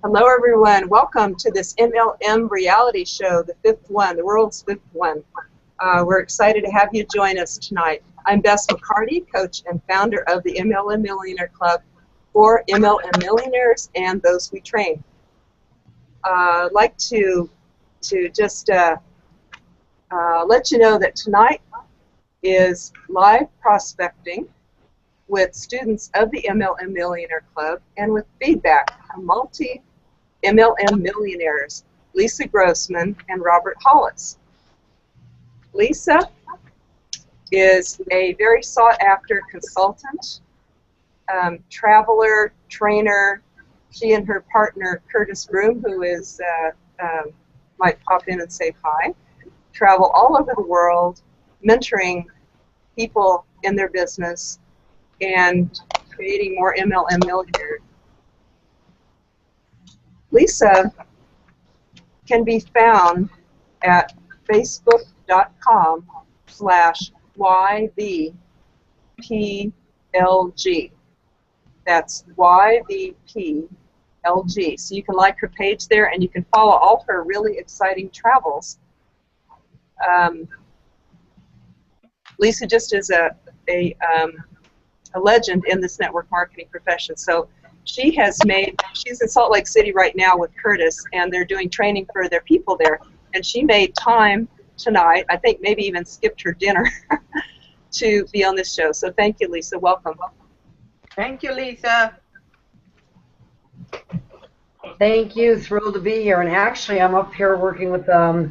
Hello, everyone. Welcome to this MLM Reality Show, the fifth one, the world's fifth one. We're excited to have you join us tonight. I'm Bess McCarty, coach and founder of the MLM Millionaire Club for MLM Millionaires and those we train. I'd like to just let you know that tonight is live prospecting with students of the MLM Millionaire Club and with feedback from multi-MLM millionaires, Lisa Grossman and Robert Hollis. Lisa is a very sought-after consultant, traveler, trainer. She and her partner, Curtis Broom, who is might pop in and say hi, travel all over the world, mentoring people in their business and creating more MLM millionaires. Lisa can be found at facebook.com/YVPLG. That's YVPLG. So you can like her page there, and you can follow all her really exciting travels. Lisa just is a legend in this network marketing profession. So she's in Salt Lake City right now with Curtis, and they're doing training for their people there. And she made time tonight, I think maybe even skipped her dinner, to be on this show. So thank you, Lisa. Welcome. Thank you, Lisa. Thank you. Thrilled to be here. And actually, I'm up here working with a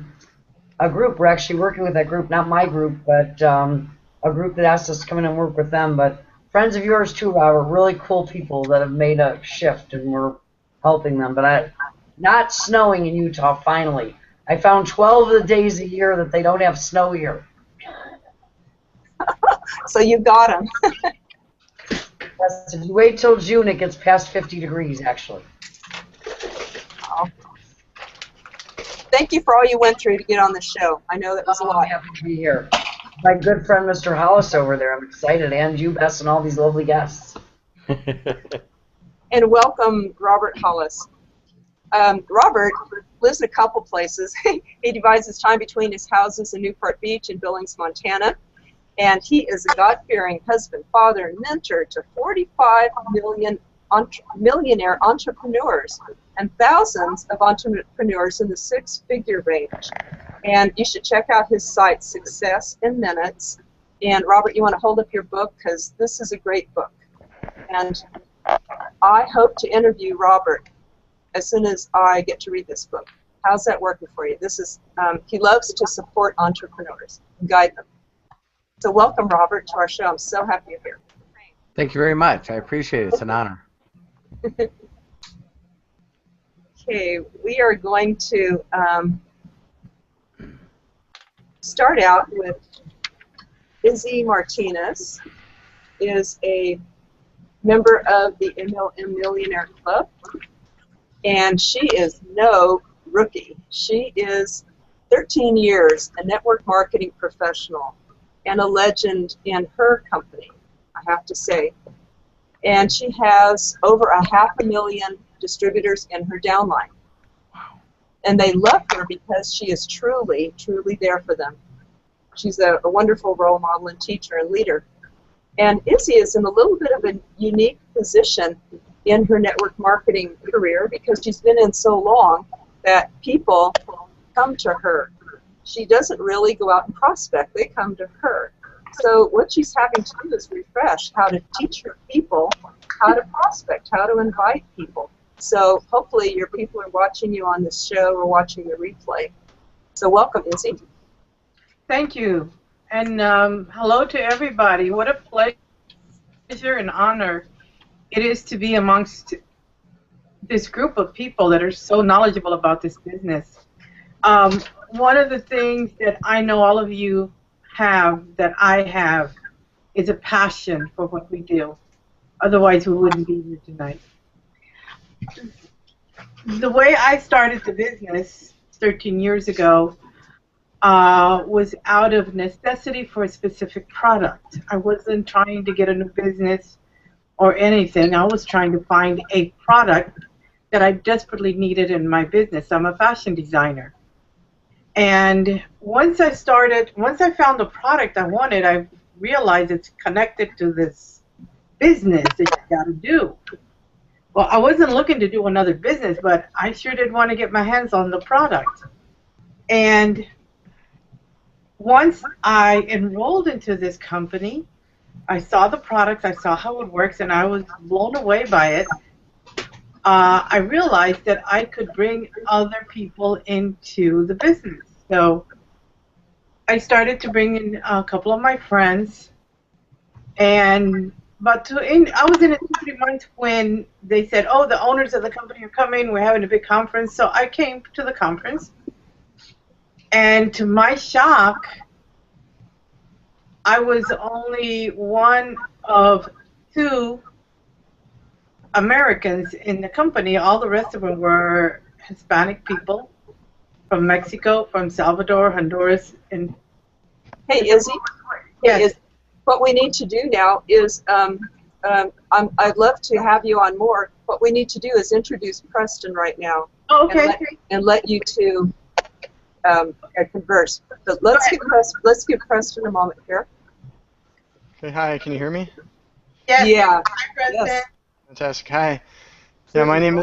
group. We're actually working with that group, not my group, but a group that asked us to come in and work with them. But friends of yours, too, Robert, really cool people that have made a shift, and we're helping them. But not snowing in Utah, finally. I found 12 of the days a year that they don't have snow here. So you got them. Yes, if you wait till June, it gets past 50 degrees, actually. Oh. Thank you for all you went through to get on the show. I know that was a lot. I'm happy to be here. My good friend, Mr. Hollis, over there. I'm excited, and you, Bess, and all these lovely guests. And welcome, Robert Hollis. Robert lives in a couple places. He divides his time between his houses in Newport Beach and Billings, Montana. And he is a God-fearing husband, father, and mentor to 45 million millionaire entrepreneurs and thousands of entrepreneurs in the six-figure range. And you should check out his site, Success in Minutes. And Robert, you want to hold up your book, because this is a great book. And I hope to interview Robert as soon as I get to read this book. How's that working for you? This is he loves to support entrepreneurs and guide them. So welcome, Robert, to our show. I'm so happy you're here. Thank you very much. I appreciate it. It's an honor. Okay, we are going to start out with Izzy Martinez, is a member of the MLM Millionaire Club, and she is no rookie. She is 13 years a network marketing professional and a legend in her company, I have to say. And she has over 500,000 distributors in her downline. And they love her because she is truly, truly there for them. She's a wonderful role model and teacher and leader. And Izzy is in a little bit of a unique position in her network marketing career because she's been in so long that people come to her. She doesn't really go out and prospect. They come to her. So what she's having to do is refresh how to teach her people how to prospect, how to invite people. So hopefully your people are watching you on this show or watching the replay. So welcome, Izzy. Thank you. And hello to everybody. What a pleasure and honor it is to be amongst this group of people that are so knowledgeable about this business. One of the things that I know all of you have, that I have, is a passion for what we do. Otherwise, we wouldn't be here tonight. The way I started the business 13 years ago was out of necessity for a specific product. I wasn't trying to get a new business or anything. I was trying to find a product that I desperately needed in my business. I'm a fashion designer. And once I found the product I wanted, I realized it's connected to this business that you got to do. Well, I wasn't looking to do another business, but I sure did want to get my hands on the product. And once I enrolled into this company, I saw the products, I saw how it works, and I was blown away by it. I realized that I could bring other people into the business. So I started to bring in a couple of my friends, and I was in it 2-3 months when they said, "Oh, the owners of the company are coming. We're having a big conference." So I came to the conference, and to my shock, I was only one of 2 Americans in the company. All the rest of them were Hispanic people from Mexico, from Salvador, Honduras, and Hey, Izzy. yes. Hey, what we need to do now is, I'd love to have you on more. What we need to do is introduce Preston right now. Oh, okay. And let you two converse. But let's give Preston a moment here. Okay, hi, can you hear me? Yes. Yeah. Hi, Preston. Yes. Fantastic, hi. Yeah, my name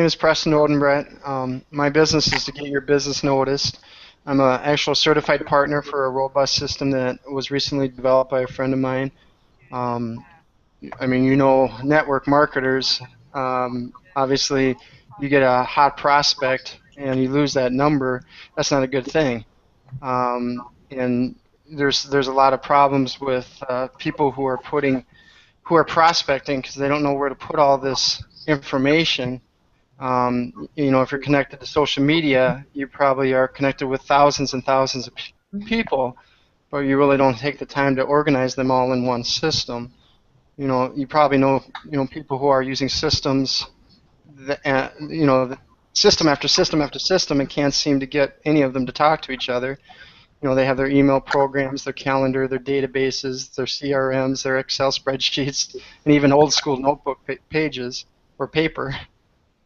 is Preston Odenbre. My business is to get your business noticed. I'm an actual certified partner for a robust system that was recently developed by a friend of mine. I mean, you know, network marketers, obviously you get a hot prospect and you lose that number, that's not a good thing. And there's a lot of problems with people who are prospecting because they don't know where to put all this information. You know, if you're connected to social media, you probably are connected with thousands and thousands of people, but you really don't take the time to organize them all in one system. You know, you probably know, people who are using systems, that, system after system after system, and can't seem to get any of them to talk to each other. You know, they have their email programs, their calendar, their databases, their CRMs, their Excel spreadsheets, and even old school notebook pages or paper.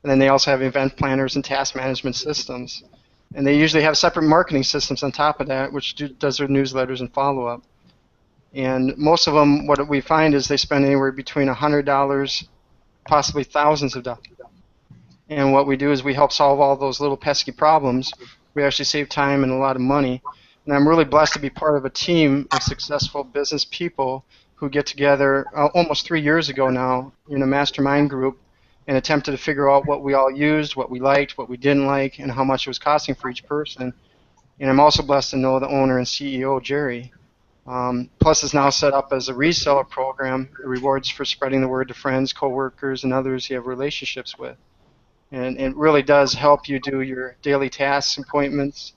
And then they also have event planners and task management systems. And they usually have separate marketing systems on top of that, which does their newsletters and follow-up. And most of them, what we find is they spend anywhere between $100, possibly thousands of dollars. And what we do is we help solve all those little pesky problems. We actually save time and a lot of money. And I'm really blessed to be part of a team of successful business people who get together almost 3 years ago now in a mastermind group and attempted to figure out what we all used, what we liked, what we didn't like, and how much it was costing for each person. And I'm also blessed to know the owner and CEO, Jerry. Plus is now set up as a reseller program, rewards for spreading the word to friends, coworkers, and others you have relationships with. And it really does help you do your daily tasks, appointments,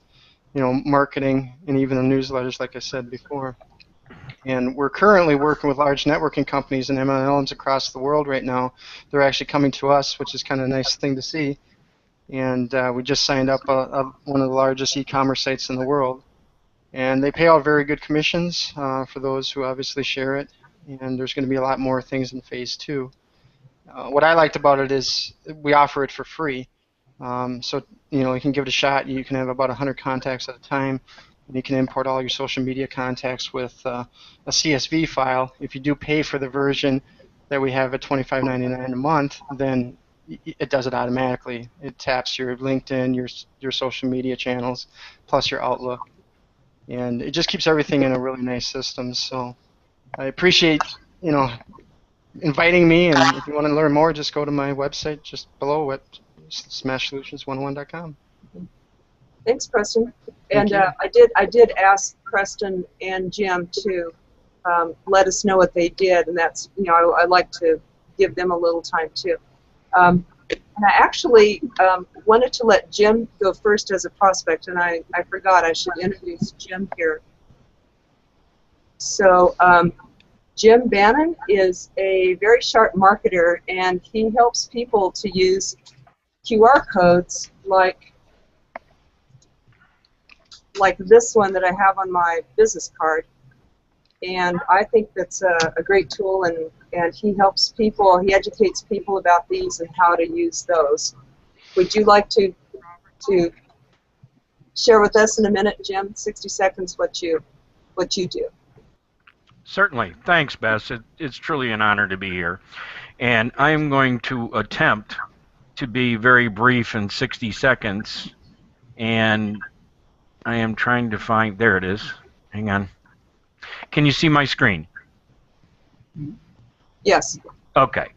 marketing, and even the newsletters, like I said before. And we're currently working with large networking companies and MLMs across the world right now. They're actually coming to us, which is kind of a nice thing to see. And we just signed up one of the largest e-commerce sites in the world. And they pay out very good commissions for those who obviously share it. And there's going to be a lot more things in phase 2. What I liked about it is we offer it for free. So, you can give it a shot. You can have about 100 contacts at a time. And you can import all your social media contacts with a CSV file. If you do pay for the version that we have at $25.99 a month, then it does it automatically. It taps your LinkedIn, your social media channels, plus your Outlook. And it just keeps everything in a really nice system. So I appreciate, inviting me. And if you want to learn more, just go to my website just below at smashsolutions101.com. Thanks, Preston. And I did ask Preston and Jim to let us know what they did, and that's, I like to give them a little time too. And I actually wanted to let Jim go first as a prospect, and I forgot I should introduce Jim here. So Jim Bannon is a very sharp marketer, and he helps people to use QR codes like this one that I have on my business card. And I think that's a great tool, and and he helps people, he educates people about these and how to use those. Would you like to share with us in a minute, Jim, 60 seconds, what you do? Certainly. Thanks, Bess. It's truly an honor to be here. And I am going to attempt to be very brief in 60 seconds. And I am trying to find, there it is. Hang on. Can you see my screen? Yes. Okay.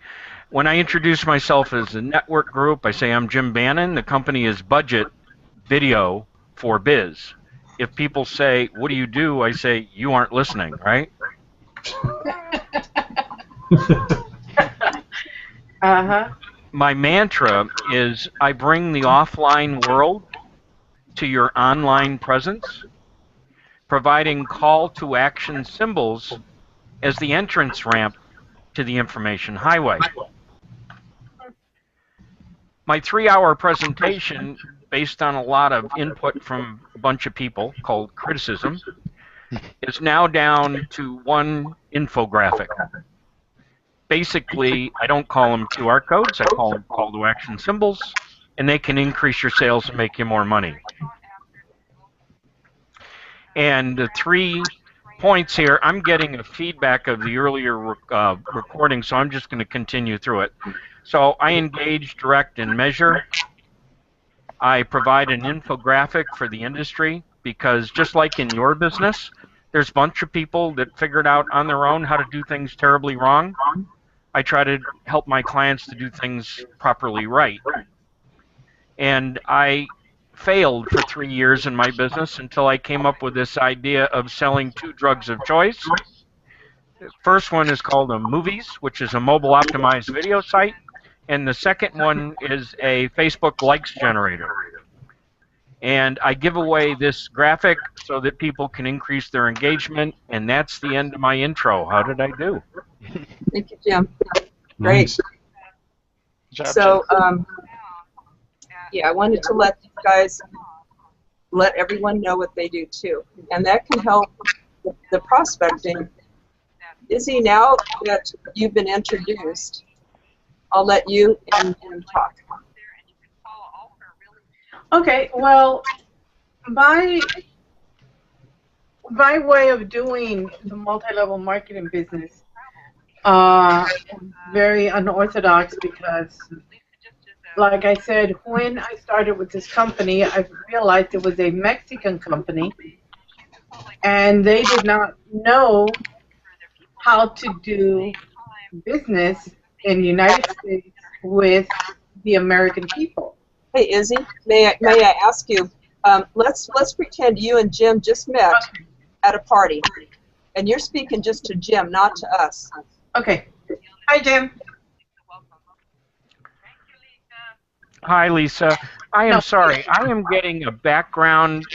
When I introduce myself as a network group, I say I'm Jim Bannon. The company is Budget Video for Biz. If people say, what do you do? I say, you aren't listening, right? Uh-huh. My mantra is I bring the offline world to your online presence, providing call to action symbols as the entrance ramp to the information highway. My 3-hour presentation, based on a lot of input from a bunch of people called criticism, is now down to one infographic. Basically, I don't call them QR codes, I call them call to action symbols, and they can increase your sales and make you more money. And the 3 points here, I'm getting a feedback of the earlier recording, so I'm just going to continue through it. So I engage, direct, and measure. I provide an infographic for the industry because just like in your business, there's a bunch of people that figured out on their own how to do things terribly wrong. I try to help my clients to do things properly right. And I failed for 3 years in my business until I came up with this idea of selling 2 drugs of choice. The first one is called Movies, which is a mobile optimized video site. And the second one is a Facebook likes generator. And I give away this graphic so that people can increase their engagement. And that's the end of my intro. How did I do? Thank you, Jim. Great. So, yeah, I wanted to let you guys, let everyone know what they do too. And that can help the prospecting. Izzy, now that you've been introduced, I'll let you and Jim talk. Okay, well, my way of doing the multi-level marketing business very unorthodox because, like I said, when I started with this company, I realized it was a Mexican company, and they did not know how to do business in the United States with the American people. Hey, Izzy, may I ask you? Let's pretend you and Jim just met at a party, and you're speaking just to Jim, not to us. Okay. Hi, Jim. Hi, Lisa. I am sorry. I am getting a background.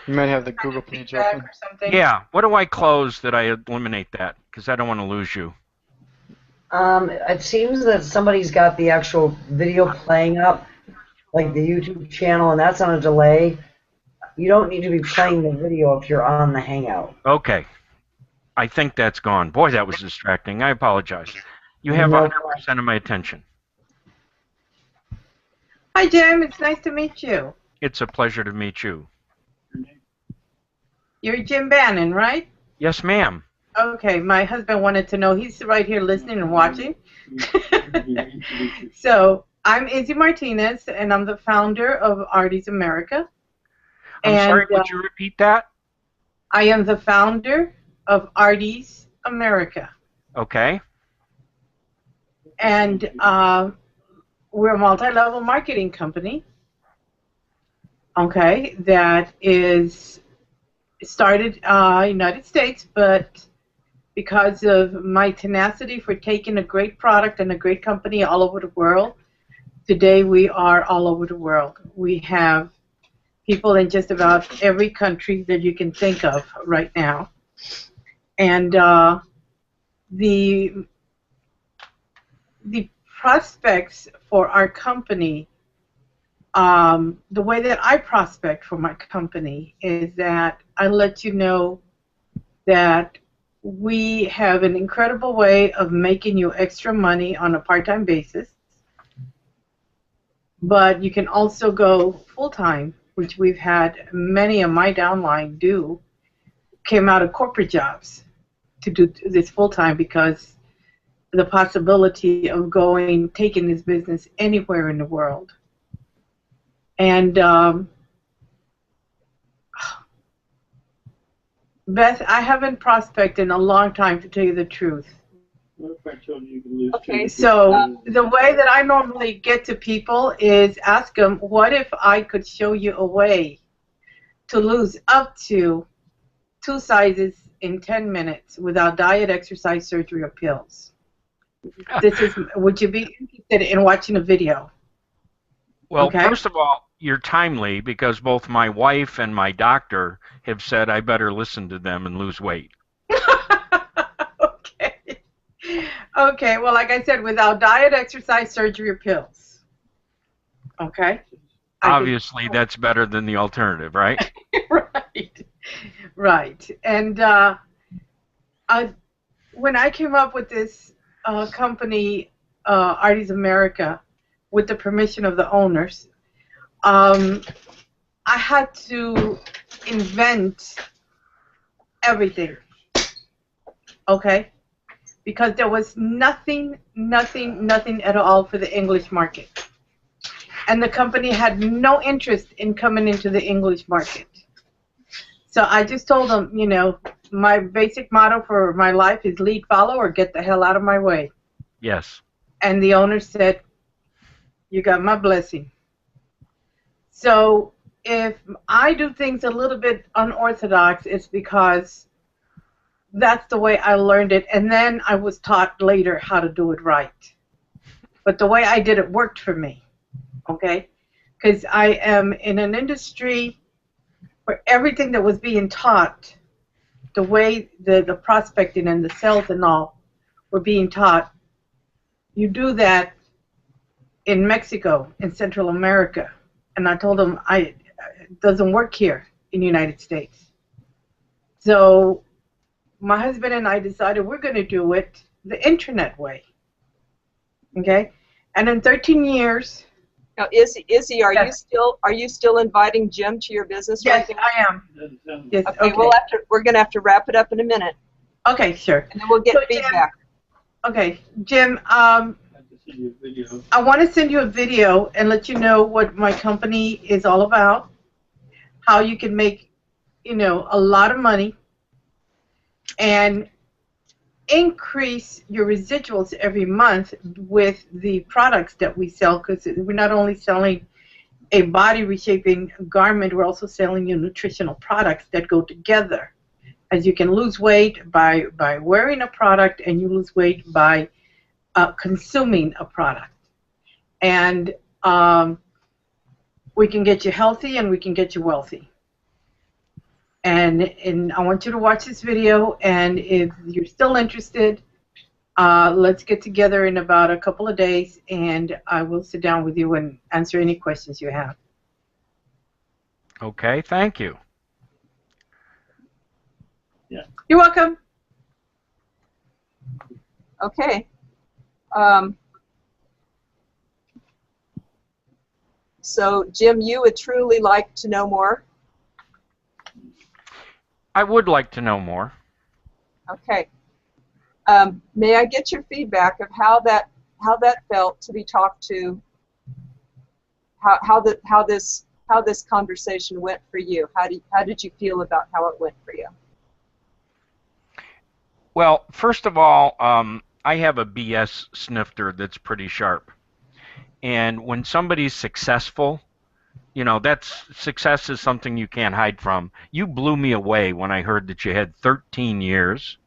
You might have the Google page open. Yeah. What do I close that I eliminate that? Because I don't want to lose you. It seems that somebody's got the actual video playing up, like the YouTube channel, and that's on a delay. You don't need to be playing the video if you're on the Hangout. Okay. I think that's gone. Boy, that was distracting. I apologize. You have 100% of my attention. Hi, Jim. It's nice to meet you. It's a pleasure to meet you. You're Jim Bannon, right? Yes, ma'am. Okay, my husband wanted to know. He's right here listening and watching. So, I'm Izzy Martinez, and I'm the founder of Artie's America. I'm sorry, would you repeat that? I am the founder of Artie's America. Okay. And we're a multi-level marketing company, okay, that is started United States, but because of my tenacity for taking a great product and a great company all over the world, today we are all over the world. We have people in just about every country that you can think of right now. And the prospects for our company the way that I prospect for my company is that I let you know that we have an incredible way of making you extra money on a part-time basis, but you can also go full-time, which we've had many of my downline do, came out of corporate jobs to do this full-time because the possibility of taking this business anywhere in the world. And Beth, I haven't prospected in a long time, to tell you the truth. What if I told you could lose? Okay, so the way that I normally get to people is ask them, what if I could show you a way to lose up to 2 sizes in 10 minutes without diet, exercise, surgery, or pills? Would you be interested in watching a video? Well, Okay. first of all, you're timely because both my wife and my doctor have said I better listen to them and lose weight. Okay. Okay, well, like I said, without diet, exercise, surgery, or pills. Okay? Obviously, that's better than the alternative, right? Right. Right. And when I came up with this company, Artie's America, with the permission of the owners, I had to invent everything, okay? Because there was nothing at all for the English market. And the company had no interest in coming into the English market. So I just told them, you know, my basic motto for my life is lead, follow, or get the hell out of my way. Yes. And the owner said, you got my blessing. So if I do things a little bit unorthodox, it's because that's the way I learned it, and then I was taught later how to do it right. But the way I did it worked for me, okay? Because I am in an industry where everything that was being taught, the way the prospecting and the sales and all were being taught, you do that in Mexico, in Central America. And I told them, it doesn't work here in the United States. So my husband and I decided we're going to do it the internet way. Okay? And in 13 years... Now, Izzy, are Yes. you still inviting Jim to your business Yes, right now? I am. Yes, Okay, okay. we're going to have to wrap it up in a minute, Okay, sure. and then we'll get So, Jim, feedback. Okay, Jim, I want to send you a video and let you know what my company is all about, how you can make, you know, a lot of money and increase your residuals every month with the products that we sell, because we're not only selling a body reshaping garment, we're also selling you nutritional products that go together. As you can lose weight by wearing a product, and you lose weight by consuming a product. And we can get you healthy and we can get you wealthy. And I want you to watch this video, and if you're still interested, let's get together in about a couple of days, and I will sit down with you and answer any questions you have. Okay, thank you. You're welcome. Okay. So, Jim, you would truly like to know more? I would like to know more. Okay. May I get your feedback of how that felt to be talked to? How this conversation went for you? How did you feel about how it went for you? Well, first of all, I have a BS snifter that's pretty sharp. And when somebody's successful, you know, success is something you can't hide from. You blew me away when I heard that you had 13 years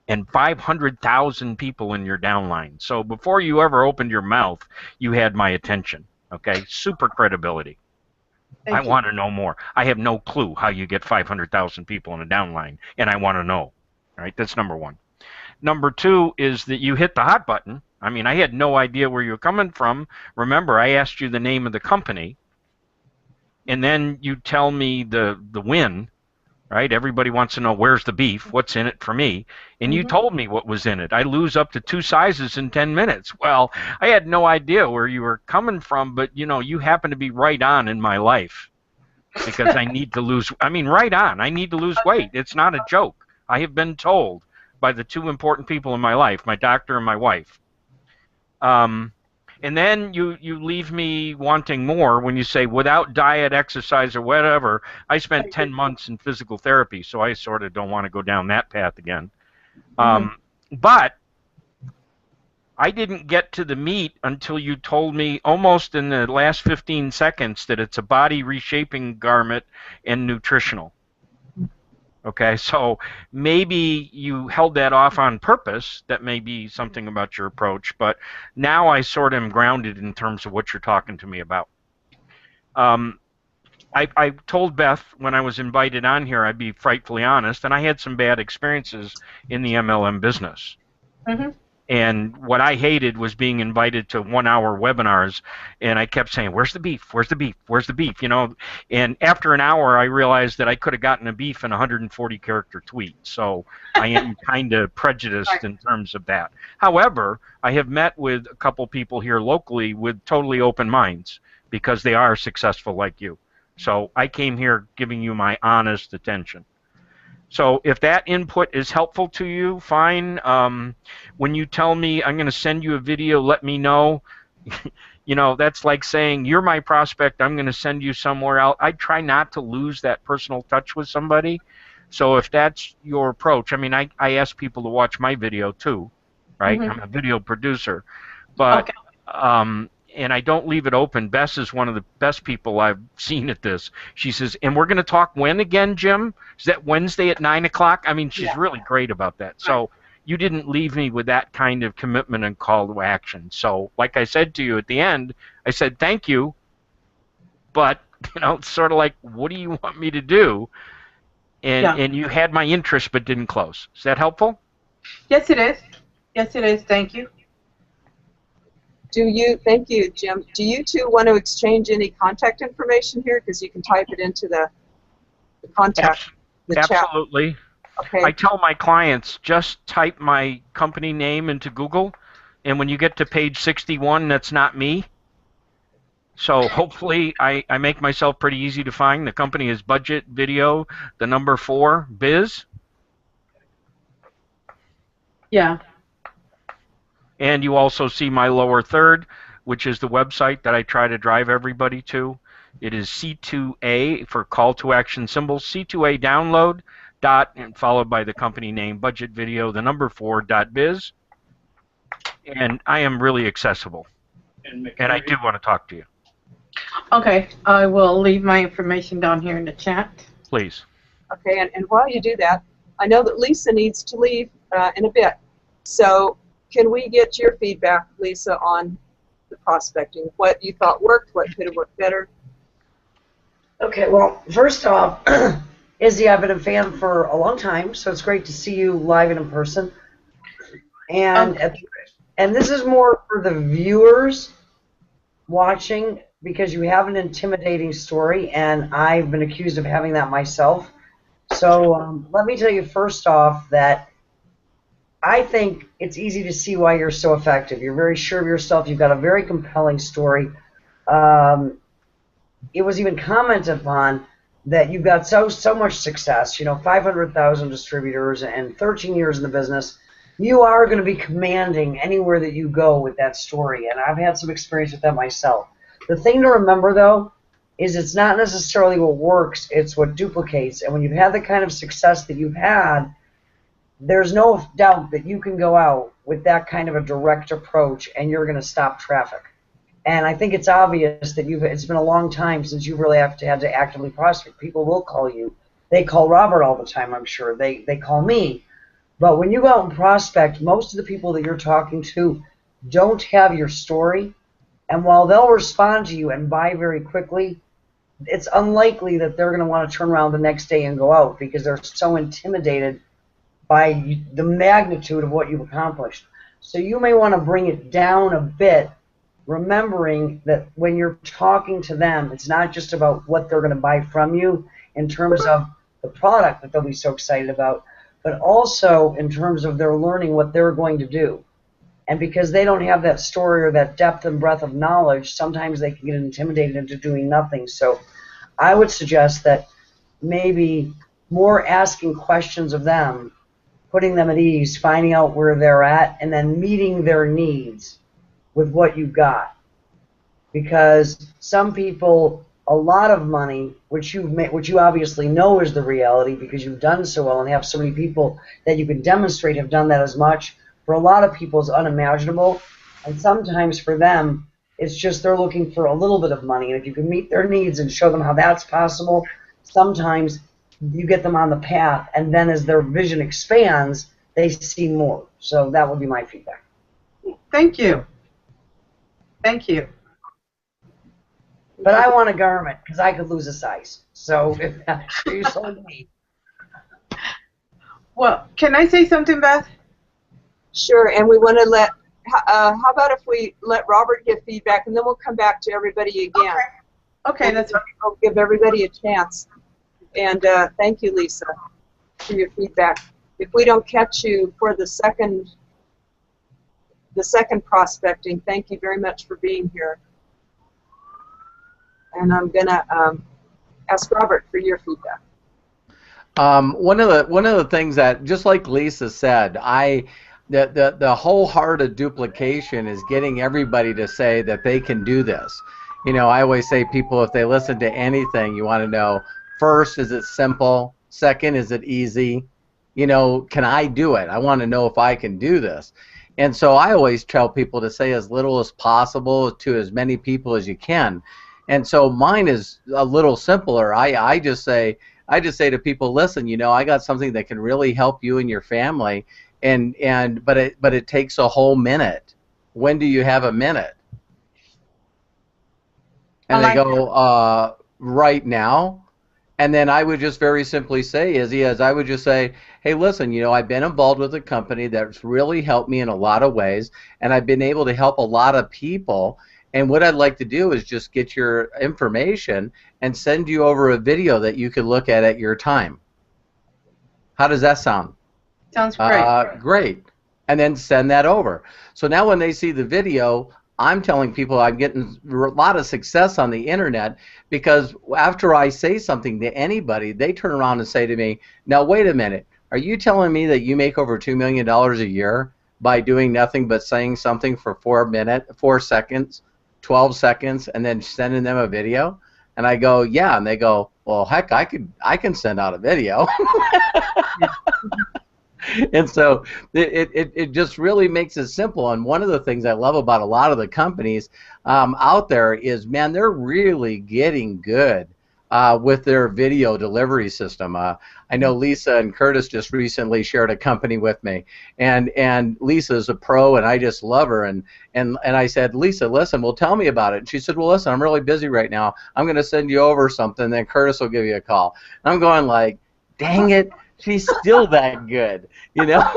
and 500,000 people in your downline. So before you ever opened your mouth, you had my attention. Okay, super credibility. I want to know more. I have no clue how you get 500,000 people in a downline, and I want to know. All right, that's number one. Number two is that you hit the hot button. I mean, I had no idea where you were coming from. Remember, I asked you the name of the company, and then you tell me the win, right? Everybody wants to know where's the beef, what's in it for me, and you told me what was in it. I lose up to 2 sizes in 10 minutes. Well, I had no idea where you were coming from, but you happen to be right on in my life because I need to lose. I mean, right on. I need to lose weight. It's not a joke. I have been told by the 2 important people in my life, my doctor and my wife. And then you leave me wanting more when you say without diet, exercise, or whatever. I spent 10 months in physical therapy, so I sort of don't want to go down that path again. But I didn't get to the meat until you told me almost in the last 15 seconds that it's a body reshaping garment and nutritional. Okay, so maybe you held that off on purpose. That may be something about your approach, but now I sort of am grounded in terms of what you're talking to me about. I told Beth when I was invited on here, I'd be frightfully honest, and I had some bad experiences in the MLM business. And what I hated was being invited to 1-hour webinars, and I kept saying, where's the beef? Where's the beef? Where's the beef? And after an hour, I realized that I could have gotten a beef in a 140-character tweet. So I am kind of prejudiced in terms of that. However, I have met with a couple people here locally with totally open minds because they are successful like you. So I came here giving you my honest attention. So if that input is helpful to you, fine. When you tell me I'm going to send you a video, let me know. That's like saying, you're my prospect, I'm going to send you somewhere else. I try not to lose that personal touch with somebody. So if that's your approach, I mean, I ask people to watch my video too, right? I'm a video producer. But and I don't leave it open. Bess is one of the best people I've seen at this. She says, and we're going to talk when again, Jim? Is that Wednesday at 9 o'clock? I mean, she's really great about that. So you didn't leave me with that kind of commitment and call to action. So like I said to you at the end, I said, thank you. But, it's sort of like, what do you want me to do? And you had my interest but didn't close. Is that helpful? Yes, it is. Yes, it is. Thank you. Thank you, Jim. Do you two want to exchange any contact information here? Because you can type it into the contact, the chat. Absolutely. Okay. I tell my clients, just type my company name into Google, and when you get to page 61, that's not me. So hopefully I make myself pretty easy to find. The company is Budget Video, the number 4, Biz. Yeah. And you also see my lower third, which is the website that I try to drive everybody to. It is C2A for call to action symbols, C2A download, and followed by the company name, Budget Video, the number 4.biz. And I am really accessible. And I do want to talk to you. Okay, I will leave my information down here in the chat. Please. Okay, and while you do that, I know that Lisa needs to leave in a bit. So can we get your feedback, Lisa, on the prospecting? What you thought worked, what could have worked better? Okay, well, first off, Izzy, I've been a fan for a long time, so it's great to see you live and in person. And this is more for the viewers watching, because you have an intimidating story, and I've been accused of having that myself. So let me tell you first off that I think it's easy to see why you're so effective. You're very sure of yourself. You've got a very compelling story. It was even commented upon that you've got so much success, 500,000 distributors and 13 years in the business. You are going to be commanding anywhere that you go with that story, and I've had some experience with that myself. The thing to remember, though, is it's not necessarily what works, it's what duplicates. And when you've had the kind of success that you've had, there's no doubt that you can go out with that kind of a direct approach and you're going to stop traffic. And I think it's obvious that it's been a long time since you really had to actively prospect. People will call you. They call Robert all the time, I'm sure. They call me. But when you go out and prospect, most of the people that you're talking to don't have your story. And while they'll respond to you and buy very quickly, it's unlikely that they're going to want to turn around the next day and go out because they're so intimidated by the magnitude of what you've accomplished. So you may want to bring it down a bit remembering that when you're talking to them, it's not just about what they're going to buy from you in terms of the product that they'll be so excited about, but also in terms of their learning what they're going to do. And because they don't have that story or that depth and breadth of knowledge, sometimes they can get intimidated into doing nothing. So I would suggest that maybe more asking questions of them, putting them at ease, finding out where they're at, and then meeting their needs with what you've got. Because some people, a lot of money, which you obviously know is the reality because you've done so well and have so many people that you can demonstrate have done that as much, for a lot of people is unimaginable. And sometimes for them, it's just they're looking for a little bit of money. And if you can meet their needs and show them how that's possible, sometimes you get them on the path. And then as their vision expands, they see more. So that would be my feedback. Thank you. Thank you. But I want a garment because I could lose a size. So if you sold me. Well, can I say something, Beth? Sure, and we want to let, how about if we let Robert give feedback, and then we'll come back to everybody again. Okay, that's right. We'll give everybody a chance. And thank you, Lisa, for your feedback. If we don't catch you for the second prospecting, thank you very much for being here. And I'm going to ask Robert for your feedback. One of the things that, just like Lisa said, the whole heart of duplication is getting everybody to say that they can do this. You know, I always say people, if they listen to anything, you want to know, first, is it simple? Second, is it easy? You know, can I do it? I want to know if I can do this. And so I always tell people to say as little as possible to as many people as you can. And so mine is a little simpler. I just say to people, listen, you know, I got something that can really help you and your family, but it takes a whole minute. When do you have a minute? And they go, right now. And then I would just very simply say, I would just say, hey, listen, you know, I've been involved with a company that's really helped me in a lot of ways, and I've been able to help a lot of people. And what I'd like to do is just get your information and send you over a video that you can look at your time. How does that sound? Sounds great. Great. And then send that over. So now when they see the video, I'm telling people I'm getting a lot of success on the internet because after I say something to anybody, they turn around and say to me, now wait a minute, are you telling me that you make over $2 million a year by doing nothing but saying something for 4 seconds, 12 seconds, and then sending them a video? And I go, yeah. And they go, well, heck, I can send out a video. And so it just really makes it simple. And one of the things I love about a lot of the companies out there is, man, they're really getting good with their video delivery system. I know Lisa and Curtis just recently shared a company with me, and Lisa's a pro, and I just love her. And I said, Lisa, listen, well, tell me about it. And she said, well, listen, I'm really busy right now. I'm going to send you over something, then Curtis will give you a call. And I'm going like, dang it. She's still that good, you know?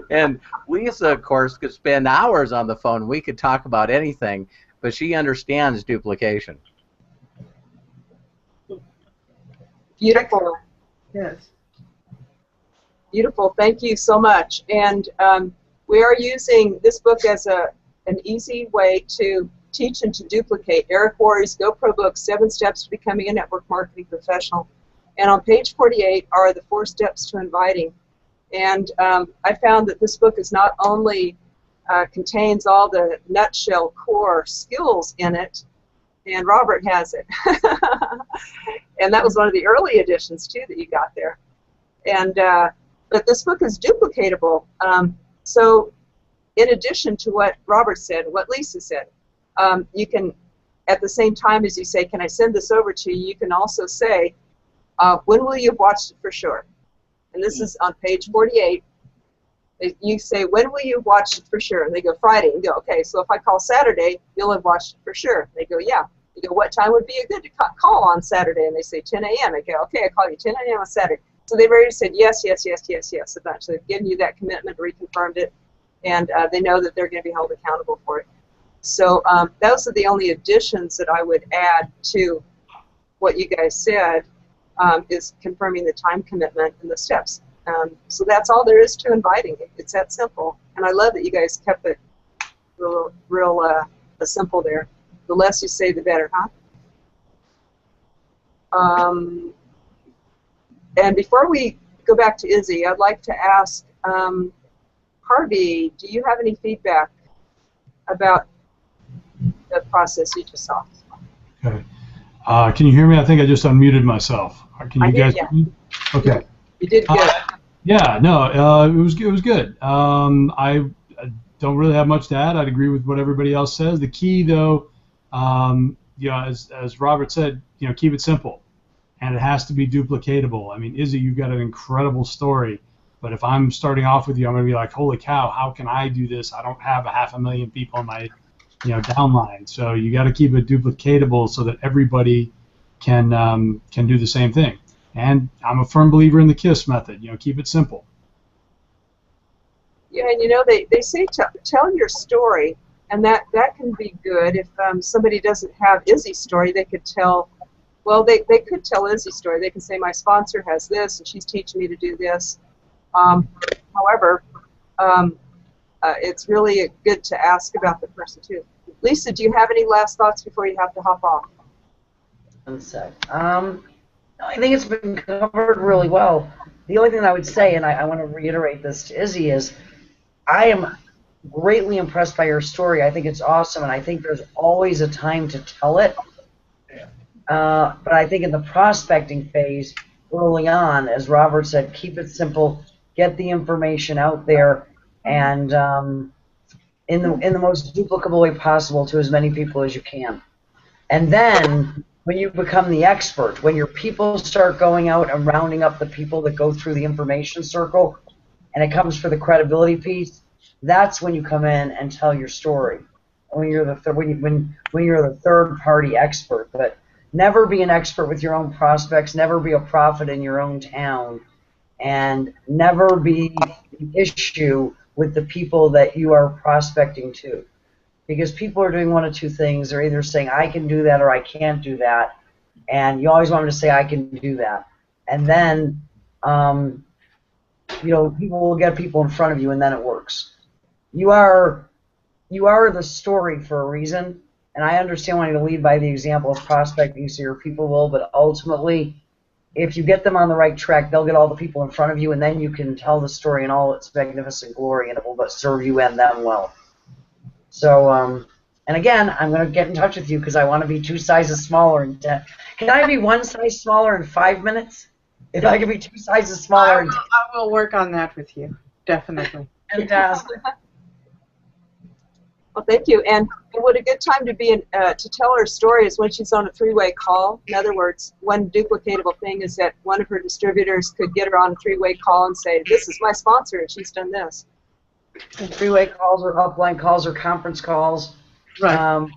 And Lisa, of course, could spend hours on the phone. We could talk about anything, but she understands duplication. Beautiful. Yes. Beautiful. Thank you so much. And we are using this book as an easy way to teach and to duplicate. Eric Worre's GoPro book, 7 Steps to Becoming a Network Marketing Professional. And on page 48 are the 4 steps to inviting. And I found that this book is not only contains all the nutshell core skills in it, and Robert has it. And that was one of the early editions, too, that you got there. And but this book is duplicatable. So in addition to what Robert said, what Lisa said, you can, at the same time as you say, can I send this over to you, you can also say, when will you have watched it for sure? And this is on page 48. You say, when will you have watched it for sure? And they go, Friday. And you go, okay, so if I call Saturday, you'll have watched it for sure. They go, yeah. You go, what time would be a good call on Saturday? And they say 10 a.m. I go, okay, I call you 10 a.m. on Saturday. So they've already said yes, yes, yes, yes, yes a bunch. So they've given you that commitment, reconfirmed it, and they know that they're going to be held accountable for it. So those are the only additions that I would add to what you guys said, is confirming the time commitment and the steps. So that's all there is to inviting. It's that simple. And I love that you guys kept it real simple there. The less you say, the better, huh? And before we go back to Izzy, I'd like to ask Harvey, do you have any feedback about the process you just saw? Okay. Can you hear me? I think I just unmuted myself. Can you guys hear me? Okay. You did good. Yeah, no, it was good. I don't really have much to add. I'd agree with what everybody else says. The key, though, you know, as Robert said, you know, keep it simple, and it has to be duplicatable. I mean, Izzy, you've got an incredible story, but if I'm starting off with you, I'm going to be like, holy cow, how can I do this? I don't have 500,000 people in my, you know, downline. So you got to keep it duplicatable so that everybody can do the same thing. And I'm a firm believer in the KISS method. You know, keep it simple. Yeah, and you know, they say tell your story, and that can be good. If somebody doesn't have Izzy's story, they could tell, well, they could tell Izzy's story. They can say, my sponsor has this, and she's teaching me to do this. However, it's really good to ask about the person, too. Lisa, do you have any last thoughts before you have to hop off? One sec. I think it's been covered really well. The only thing I would say, and I want to reiterate this to Izzy, is I am greatly impressed by your story. I think it's awesome, and I think there's always a time to tell it. But I think in the prospecting phase, early on, as Robert said, keep it simple, get the information out there, and in the most duplicable way possible to as many people as you can. And then, when you become the expert, when your people start going out and rounding up the people that go through the information circle, and it comes for the credibility piece, that's when you come in and tell your story. When you're when you're the third-party expert. But never be an expert with your own prospects. Never be a prophet in your own town, and never be the issue with the people that you are prospecting to. Because people are doing one of two things. They're either saying, I can do that, or I can't do that. And you always want them to say, I can do that. And then, you know, people will get people in front of you, and then it works. You are the story for a reason. And I understand wanting to lead by the example of prospecting so your people will, but ultimately, if you get them on the right track, they'll get all the people in front of you, and then you can tell the story in all its magnificent glory, and it will serve you and them well. So, and again, I'm going to get in touch with you because I want to be 2 sizes smaller. Can I be 1 size smaller in 5 minutes? If I can be 2 sizes smaller. I will work on that with you, definitely. Fantastic. Well, thank you. And what a good time to be to tell her story is when she's on a 3-way call. In other words, one duplicatable thing is that one of her distributors could get her on a 3-way call and say, this is my sponsor, and she's done this. And 3-way calls or upline calls or conference calls. Right.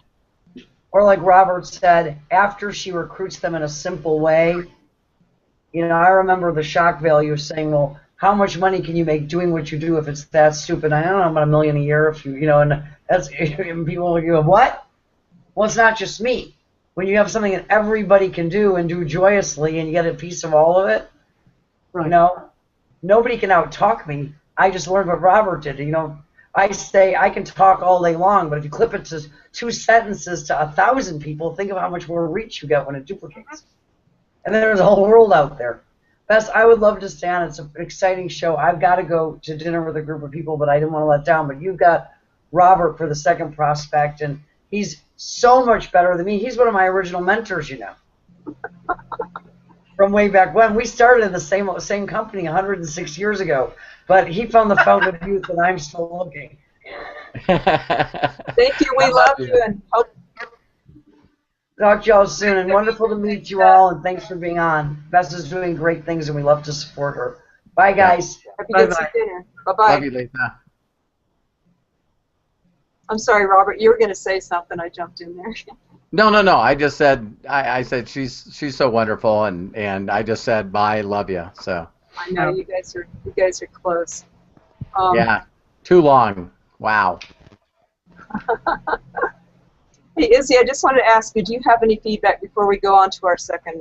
Or like Robert said, after she recruits them in a simple way, you know, I remember the shock value of saying, well, how much money can you make doing what you do if it's that stupid? I don't know, about $1 million a year if you know, and that's, and people will go, what? Well, it's not just me. When you have something that everybody can do and do joyously and you get a piece of all of it, right. You know, nobody can out-talk me. I just learned what Robert did. You know, I say I can talk all day long, but if you clip it to 2 sentences to 1,000 people, think of how much more reach you get when it duplicates. And then there's a whole world out there. Bess, I would love to stay on. It's an exciting show. I've got to go to dinner with a group of people, but I didn't want to let down. But you've got Robert for the second prospect, and he's so much better than me. He's one of my original mentors, you know, from way back when. We started in the same company 106 years ago, but he found the fountain of youth, and I'm still looking. Thank you. We love you, and hope. Talk to y'all soon, and wonderful to meet you all, and thanks for being on. Bess is doing great things, and we love to support her. Bye, guys. Happy to see dinner. Bye-bye. Love you, Lisa. I'm sorry, Robert. You were going to say something. I jumped in there. No. I just said I said she's so wonderful, and I just said bye, love you. So. I know you guys are close. Yeah, too long. Wow. Hey, Izzy, I just wanted to ask you, do you have any feedback before we go on to our second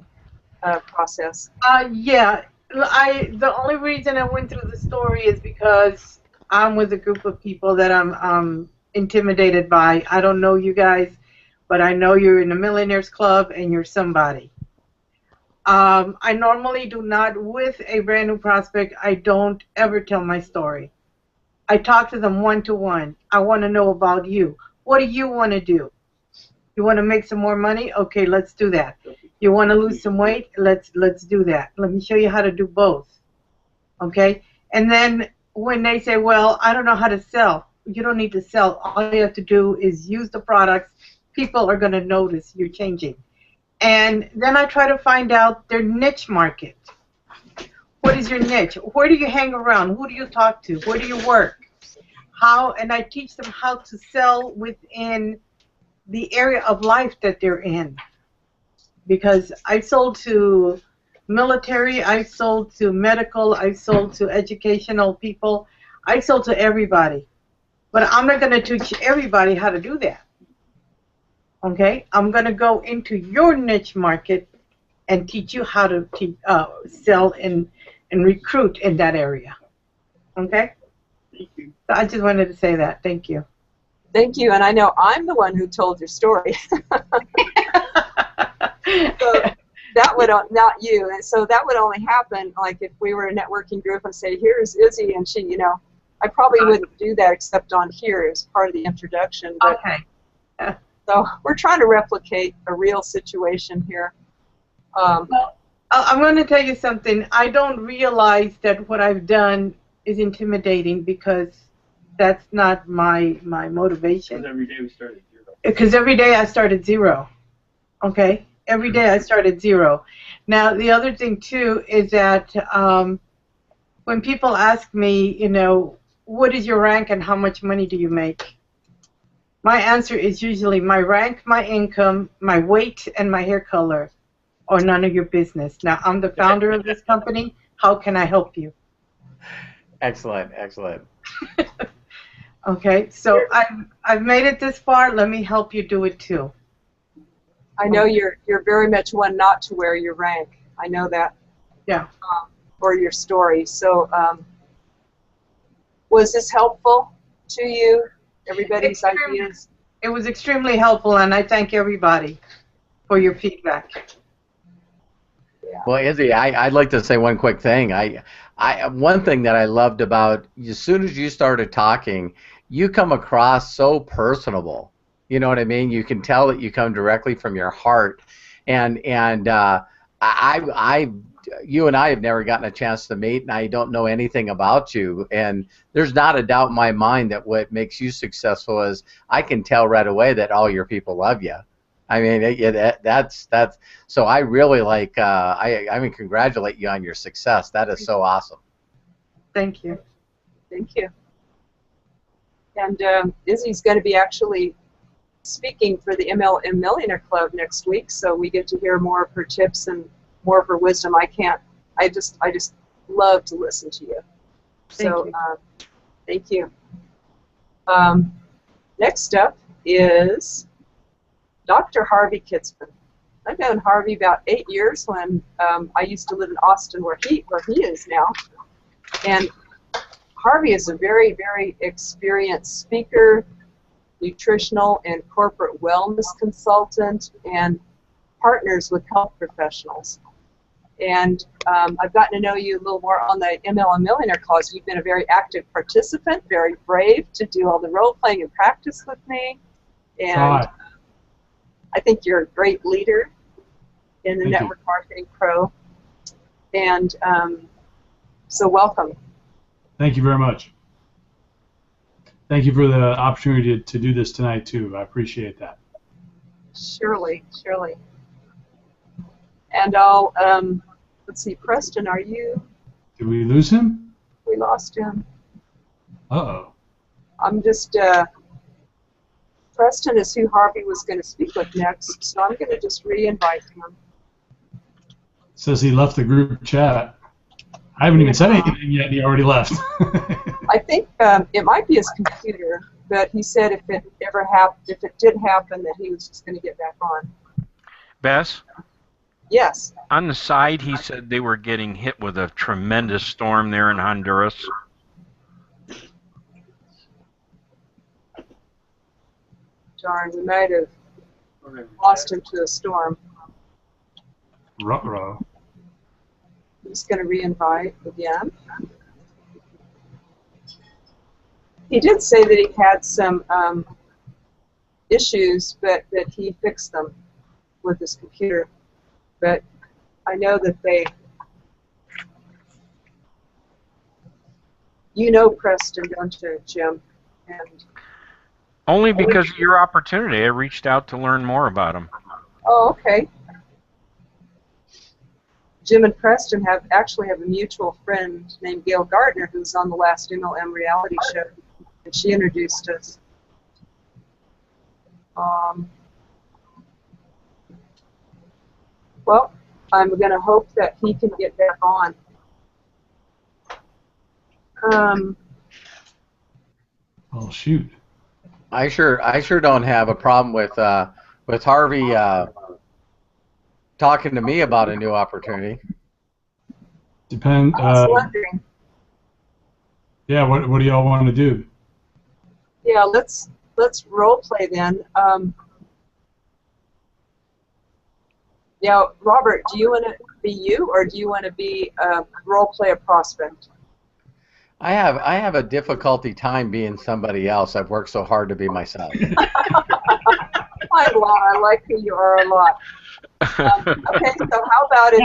process? Yeah. The only reason I went through the story is because I'm with a group of people that I'm intimidated by. I don't know you guys, but I know you're in the Millionaires Club and you're somebody. I normally do not, with a brand new prospect, I don't ever tell my story. I talk to them one-to-one. I want to know about you. What do you want to do? You want to make some more money? Okay, let's do that. You want to lose some weight? Let's do that. Let me show you how to do both. Okay? And then when they say, well, I don't know how to sell, you don't need to sell. All you have to do is use the products. People are going to notice you're changing. And then I try to find out their niche market. What is your niche? Where do you hang around? Who do you talk to? Where do you work? How? And I teach them how to sell within the area of life that they're in. Because I sold to military, I sold to medical, I sold to educational people, I sold to everybody. But I'm not going to teach everybody how to do that. Okay? I'm going to go into your niche market and teach you how to sell and recruit in that area. Okay? Thank you. So I just wanted to say that. Thank you. Thank you, and I know I'm the one who told your story. So that would not you, and so that would only happen like if we were a networking group and say, "Here's Izzy," and she, I probably wouldn't do that except on here as part of the introduction. But, Okay. So we're trying to replicate a real situation here. Well, I'm going to tell you something. I don't realize that what I've done is intimidating because that's not my motivation. Every day we start at 0. Because every day I start at 0. Okay? Every day I start at 0. Now, the other thing, too, is that when people ask me, what is your rank and how much money do you make? My answer is usually my rank, my income, my weight, and my hair color, or none of your business. Now, I'm the founder of this company. How can I help you? Excellent, excellent. Okay, so I've made it this far. Let me help you do it too. I know you're very much one not to wear your rank. I know that. Yeah. Or your story. So, was this helpful to you? Everybody's ideas. It was extremely helpful, and I thank everybody for your feedback. Yeah. Well, Izzy, I'd like to say one quick thing. One thing that I loved about as soon as you started talking, you come across so personable. You know what I mean? You can tell that you come directly from your heart, and you and I have never gotten a chance to meet, and I don't know anything about you. And there's not a doubt in my mind that what makes you successful is I can tell right away that all your people love you. I mean, that's so I really like. I congratulate you on your success. That is so awesome. Thank you. Thank you. And Izzy's going to be actually speaking for the MLM Millionaire Club next week, so we get to hear more of her tips and more of her wisdom. I just love to listen to you. Thank you. Next up is Dr. Harvey Kitzman. I've known Harvey about 8 years when I used to live in Austin, where he is now. And Harvey is a very, very experienced speaker, nutritional and corporate wellness consultant, and partners with health professionals. And I've gotten to know you a little more on the MLM Millionaire cause. You've been a very active participant, very brave to do all the role-playing and practice with me. And I think you're a great leader in the network marketing pro. And so welcome. Thank you very much. Thank you for the opportunity to do this tonight, too. I appreciate that. Surely, surely. And I'll, let's see, Preston, are you? Did we lose him? We lost him. Uh-oh. I'm just, Preston is who Harvey was going to speak with next, so I'm going to just re-invite him. Says he left the group chat. I haven't even said anything yet, and he already left. I think it might be his computer. but he said if it ever happened, if it did happen, that he was just going to get back on. Bess, Yes. on the side, he said they were getting hit with a tremendous storm there in Honduras. Darn, we might have lost him to a storm. Ruh-roh. I'm just going to re-invite again. He did say that he had some issues, but that he fixed them with his computer. But I know that they, you know Preston, don't you, Jim? And Only because of your opportunity. I reached out to learn more about him. oh, okay. Jim and Preston actually have a mutual friend named Gail Gardner who's on the last MLM Reality Show, and she introduced us. Well, I'm going to hope that he can get back on. Oh shoot. I sure don't have a problem with Harvey talking to me about a new opportunity. Depend. I was wondering. Yeah. What do y'all want to do? Yeah, let's role play then. Yeah, Robert, do you want to be you, or do you want to be role play a prospect? I have a difficulty time being somebody else. I've worked so hard to be myself. I like who you are a lot. Okay, so how about it?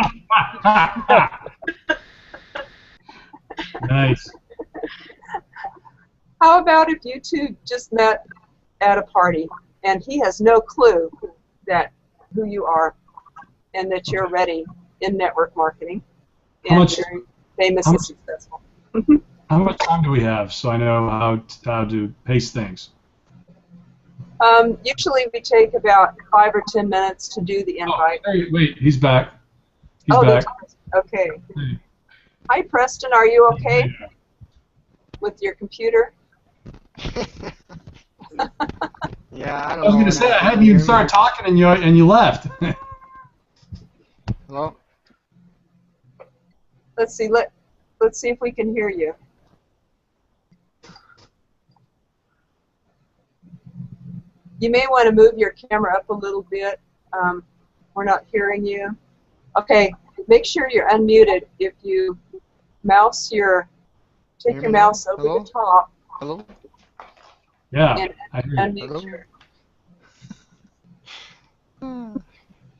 Nice. How about if you two just met at a party and he has no clue that who you are and that you're ready in network marketing and you're famous and successful. How much time do we have so I know how to pace things? Usually we take about 5 or 10 minutes to do the invite. Oh, wait, he's back. He's back. Okay. Hey. Hi, Preston. Are you okay with your computer? Yeah, I don't know. I was going to say I had you start talking and you left. Hello? Let's see. Let's see if we can hear you. You may want to move your camera up a little bit. We're not hearing you. Okay, make sure you're unmuted. If you take your mouse over the top. Hello? Yeah, And I hear you. unmute your.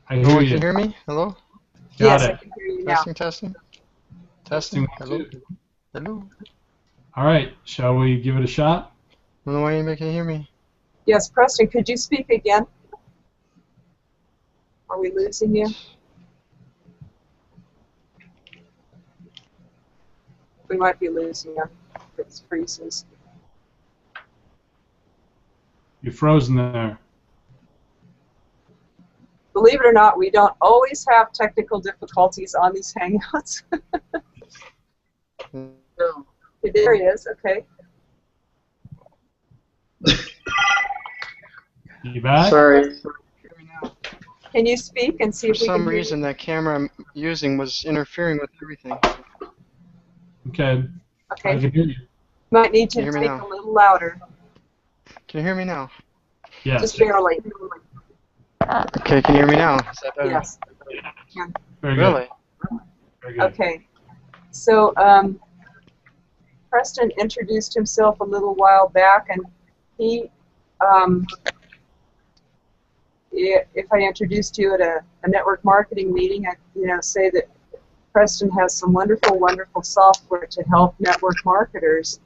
I hear you. Can you hear me? Hello? Yes, Got I it. can hear you now. Testing. Testing. Hello? Hello? All right, shall we give it a shot? I don't know why anybody can hear me. Yes, Preston, could you speak again? Are we losing you? We might be losing you if it freezes. You're frozen there. Believe it or not, we don't always have technical difficulties on these Hangouts. There he is, okay. You back? Sorry. Can you speak and see For if we can some hear you? reason, that camera I'm using was interfering with everything. Okay. I Okay, can hear you. might need to Can you hear take me now? a little louder, Can you hear me now? Yes. just barely. Okay, can you hear me now? Is that better? Yes. Very good. Really? Very good. Okay, so Preston introduced himself a little while back, and he, if I introduced you at a network marketing meeting, I'd say that Preston has some wonderful, wonderful software to help network marketers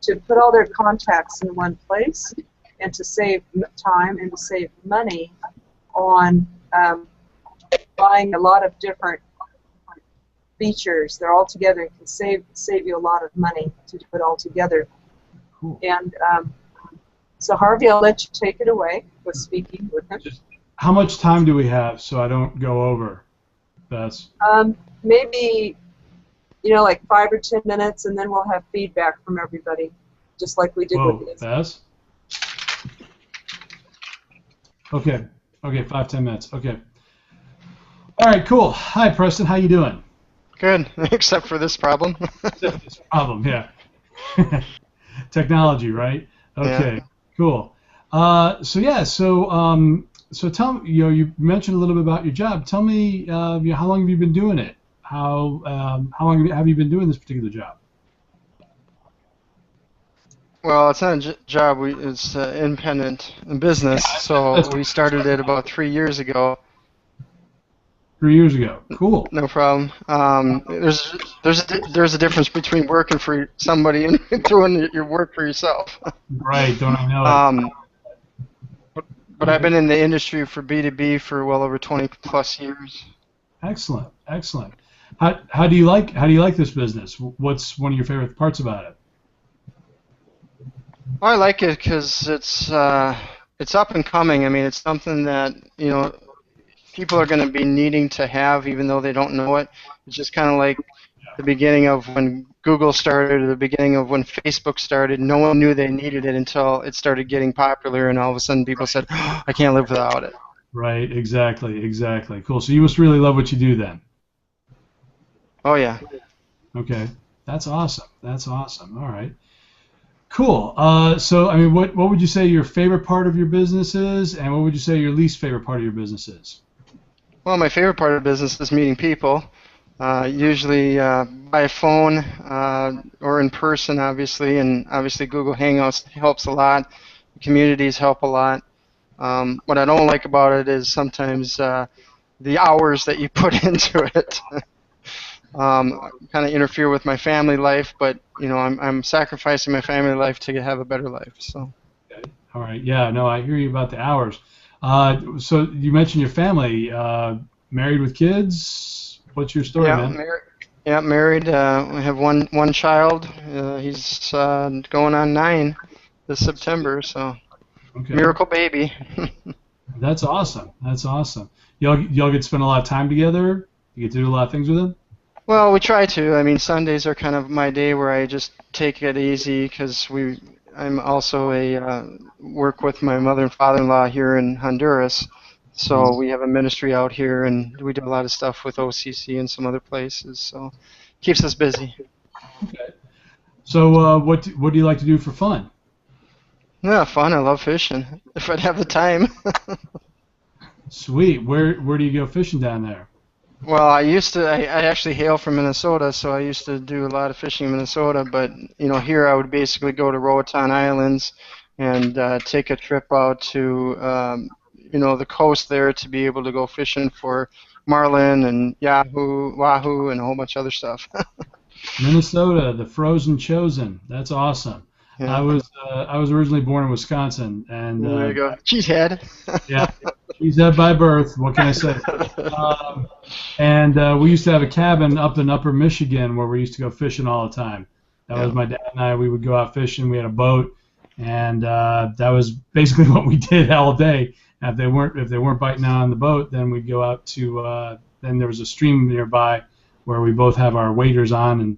to put all their contacts in one place and to save time and to save money on buying a lot of different features. They're all together and can save you a lot of money to do it all together. Cool. And so Harvey, I'll let you take it away with speaking with him. How much time do we have so I don't go over? That's Maybe like 5 or 10 minutes, and then we'll have feedback from everybody, just like we did with this. Bess? Okay. Okay, 5-10 minutes. Okay. All right, cool. Hi, Preston. How you doing? Good, except for this problem. This problem, yeah. Technology, right? Okay, Yeah. cool. So tell me, you mentioned a little bit about your job. Tell me, how long have you been doing it? How long have you been doing this particular job? Well, it's not a job. It's independent business. So That's we started it about 3 years ago. 3 years ago. Cool. No problem. There's a difference between working for somebody and doing your work for yourself. Right. Don't I know it? But I've been in the industry for B2B for well over 20 plus years. Excellent. Excellent. How do you like this business? What's one of your favorite parts about it? Well, I like it because it's up and coming. I mean, it's something that people are going to be needing to have, even though they don't know it. It's just kind of like the beginning of when Google started, or the beginning of when Facebook started. No one knew they needed it until it started getting popular, and all of a sudden people said, oh, "I can't live without it." Right. Exactly. Cool. So you must really love what you do then. Oh yeah. Okay. That's awesome. All right. Cool. So, I mean, what would you say your favorite part of your business is, and what would you say your least favorite part of your business is? Well, my favorite part of the business is meeting people, usually by phone or in person, obviously, and obviously Google Hangouts helps a lot. Communities help a lot. What I don't like about it is sometimes the hours that you put into it. Kind of interfere with my family life, but I'm sacrificing my family life to have a better life. So. Okay. All right. Yeah. No, I hear you about the hours. So you mentioned your family. Married with kids. What's your story, man? Married. We have one child. He's going on 9 this September. So. Okay. Miracle baby. That's awesome. Y'all get to spend a lot of time together. You get to do a lot of things with him. Well, we try to. I mean, Sundays are kind of my day where I just take it easy because I'm also work with my mother and father-in-law here in Honduras, so we have a ministry out here, and we do a lot of stuff with OCC and some other places. So, keeps us busy. Okay. So, what do you like to do for fun? Yeah, fun. I love fishing. If I'd have the time. Sweet. Where do you go fishing down there? Well, I actually hail from Minnesota, so I used to do a lot of fishing in Minnesota, but, here I would basically go to Roatan Islands and take a trip out to, the coast there to be able to go fishing for marlin and wahoo, and a whole bunch of other stuff. Minnesota, the frozen chosen. That's awesome. Yeah. I was originally born in Wisconsin, and there you go. Cheesehead. Yeah, cheesehead by birth. What can I say? And we used to have a cabin up in Upper Michigan where we used to go fishing all the time. That was my dad and I. We would go out fishing. We had a boat, and that was basically what we did all day. And if they weren't biting on the boat, then we'd go out to. Then there was a stream nearby where we both have our waders on, and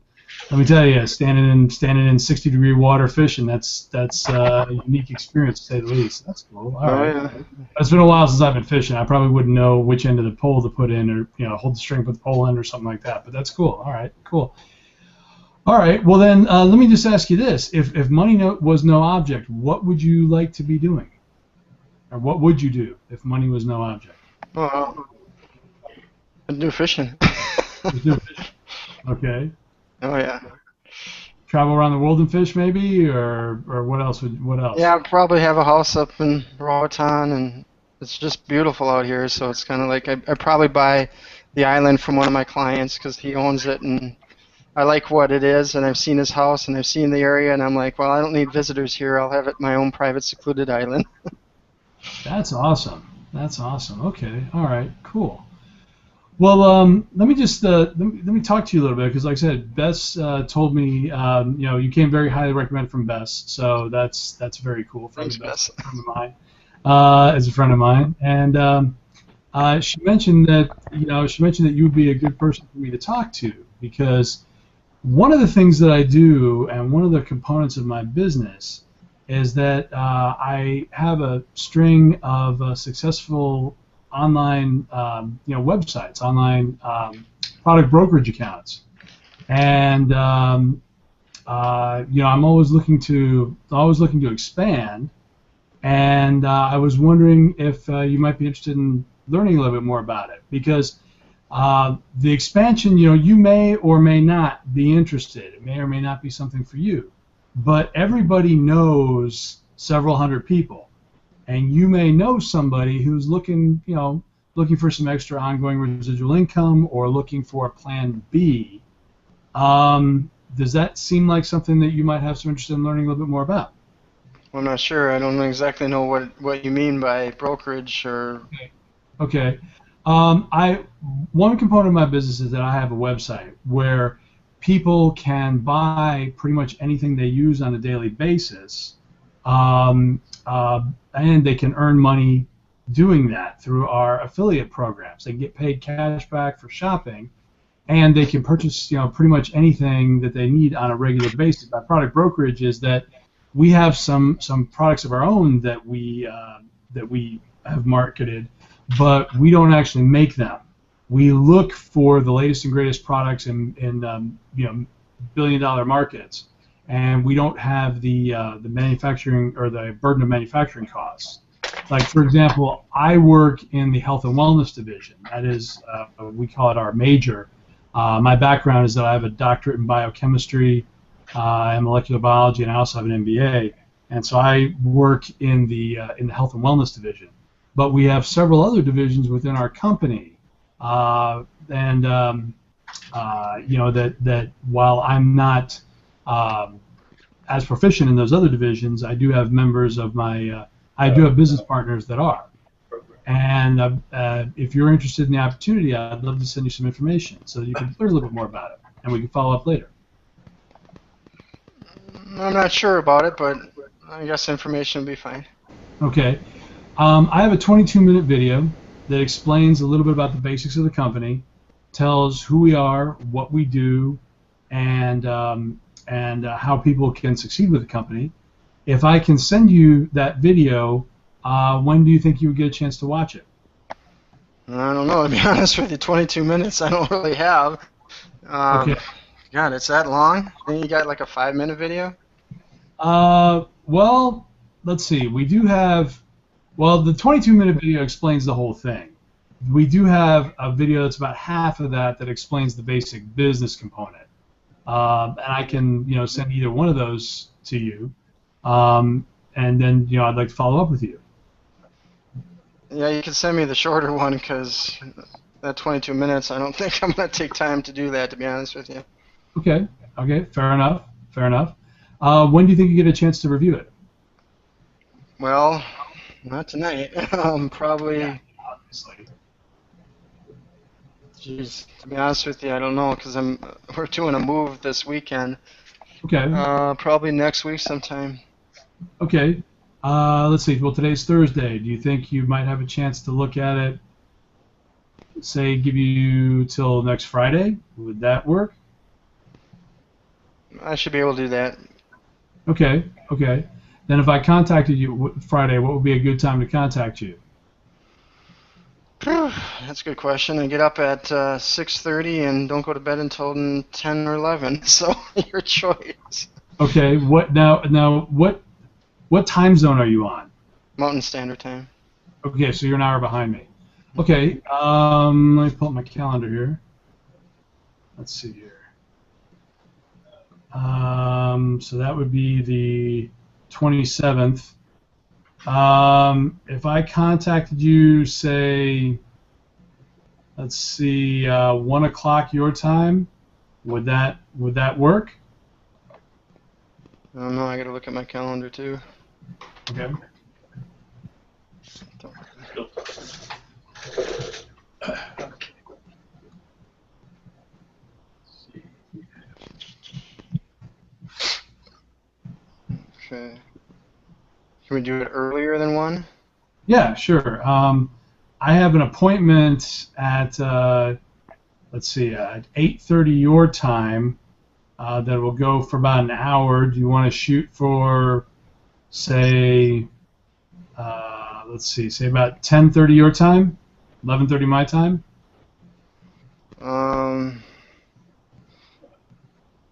let me tell you, standing in 60-degree water fishing, that's a unique experience to say the least. That's cool. All right. Yeah. It's been a while since I've been fishing. I probably wouldn't know which end of the pole to put in, or hold the string, put the pole in, or something like that. But that's cool. All right, cool. All right. Well then, let me just ask you this: if money was no object, what would you like to be doing, or what would you do if money was no object? Well, I'd do fishing. Okay. Oh yeah. Travel around the world and fish, maybe, or what else? What else? Yeah, I'd probably have a house up in Roatan, and it's just beautiful out here. So it's kind of like I'd probably buy the island from one of my clients because he owns it, and I like what it is, and I've seen his house, and I've seen the area, and I'm like, well, I don't need visitors here. I'll have it my own private, secluded island. That's awesome. Okay. All right. Cool. Well, let me just let me talk to you a little bit because, like I said, Bess told me you came very highly recommended from Bess, so that's very cool. Thanks, Bess. A friend of mine, as a friend of mine, and she mentioned that you would be a good person for me to talk to because one of the things that I do and one of the components of my business is that I have a string of successful online websites, online product brokerage accounts, and I'm always looking to expand, and I was wondering if you might be interested in learning a little bit more about it, because the expansion, you may or may not be interested. It may or may not be something for you, but everybody knows several hundred people, and you may know somebody who's looking for some extra ongoing residual income or looking for a plan B. Does that seem like something that you might have some interest in learning a little bit more about? Well, I'm not sure. I don't exactly know what you mean by brokerage or. Okay. One component of my business is that I have a website where people can buy pretty much anything they use on a daily basis, and they can earn money doing that through our affiliate programs. They can get paid cash back for shopping, and they can purchase pretty much anything that they need on a regular basis. By product brokerage is that we have some products of our own that we have marketed, but we don't actually make them. We look for the latest and greatest products in billion-dollar markets, and we don't have the manufacturing or the burden of manufacturing costs. Like, for example, I work in the health and wellness division. That is, we call it our major. My background is that I have a doctorate in biochemistry and molecular biology, and I also have an MBA. And so I work in the health and wellness division. But we have several other divisions within our company, that while I'm not as proficient in those other divisions, I do have members of my I do have business partners that are. And if you're interested in the opportunity, I'd love to send you some information so that you can learn a little bit more about it, and we can follow up later. I'm not sure about it, but I guess information will be fine. Okay. I have a 22-minute video that explains a little bit about the basics of the company, tells who we are, what we do, and how people can succeed with the company. If I can send you that video, when do you think you would get a chance to watch it? I don't know. To be honest with you, 22 minutes I don't really have. Okay. God, it's that long? Then you got like a 5-minute video? Well, let's see. We do have. Well, the 22-minute video explains the whole thing. We do have a video that's about half of that explains the basic business component, and I can send either one of those to you, and then I'd like to follow up with you. Yeah, you can send me the shorter one because that 22 minutes, I don't think I'm going to take time to do that, to be honest with you. Okay. Fair enough. When do you think you get a chance to review it? Well, not tonight. Probably. Jeez, to be honest with you, I don't know because we're doing a move this weekend. Okay. Probably next week sometime. Okay. Let's see. Well, today's Thursday. Do you think you might have a chance to look at it? Say, give you till next Friday. Would that work? I should be able to do that. Okay. Then if I contacted you Friday, what would be a good time to contact you? That's a good question. I get up at 6:30 and don't go to bed until 10 or 11. So your choice. Okay. What time zone are you on? Mountain Standard Time. Okay, so you're an hour behind me. Okay. Let me pull up my calendar here. Let's see here. So that would be the 27th. If I contacted you, say, let's see, 1 o'clock your time, would that work? I don't know. I got to look at my calendar too. Okay. Okay. Can we do it earlier than 1? Yeah, sure. I have an appointment at let's see, at 8:30 your time. That will go for about an hour. Do you want to shoot for say, let's see, say about 10:30 your time, 11:30 my time.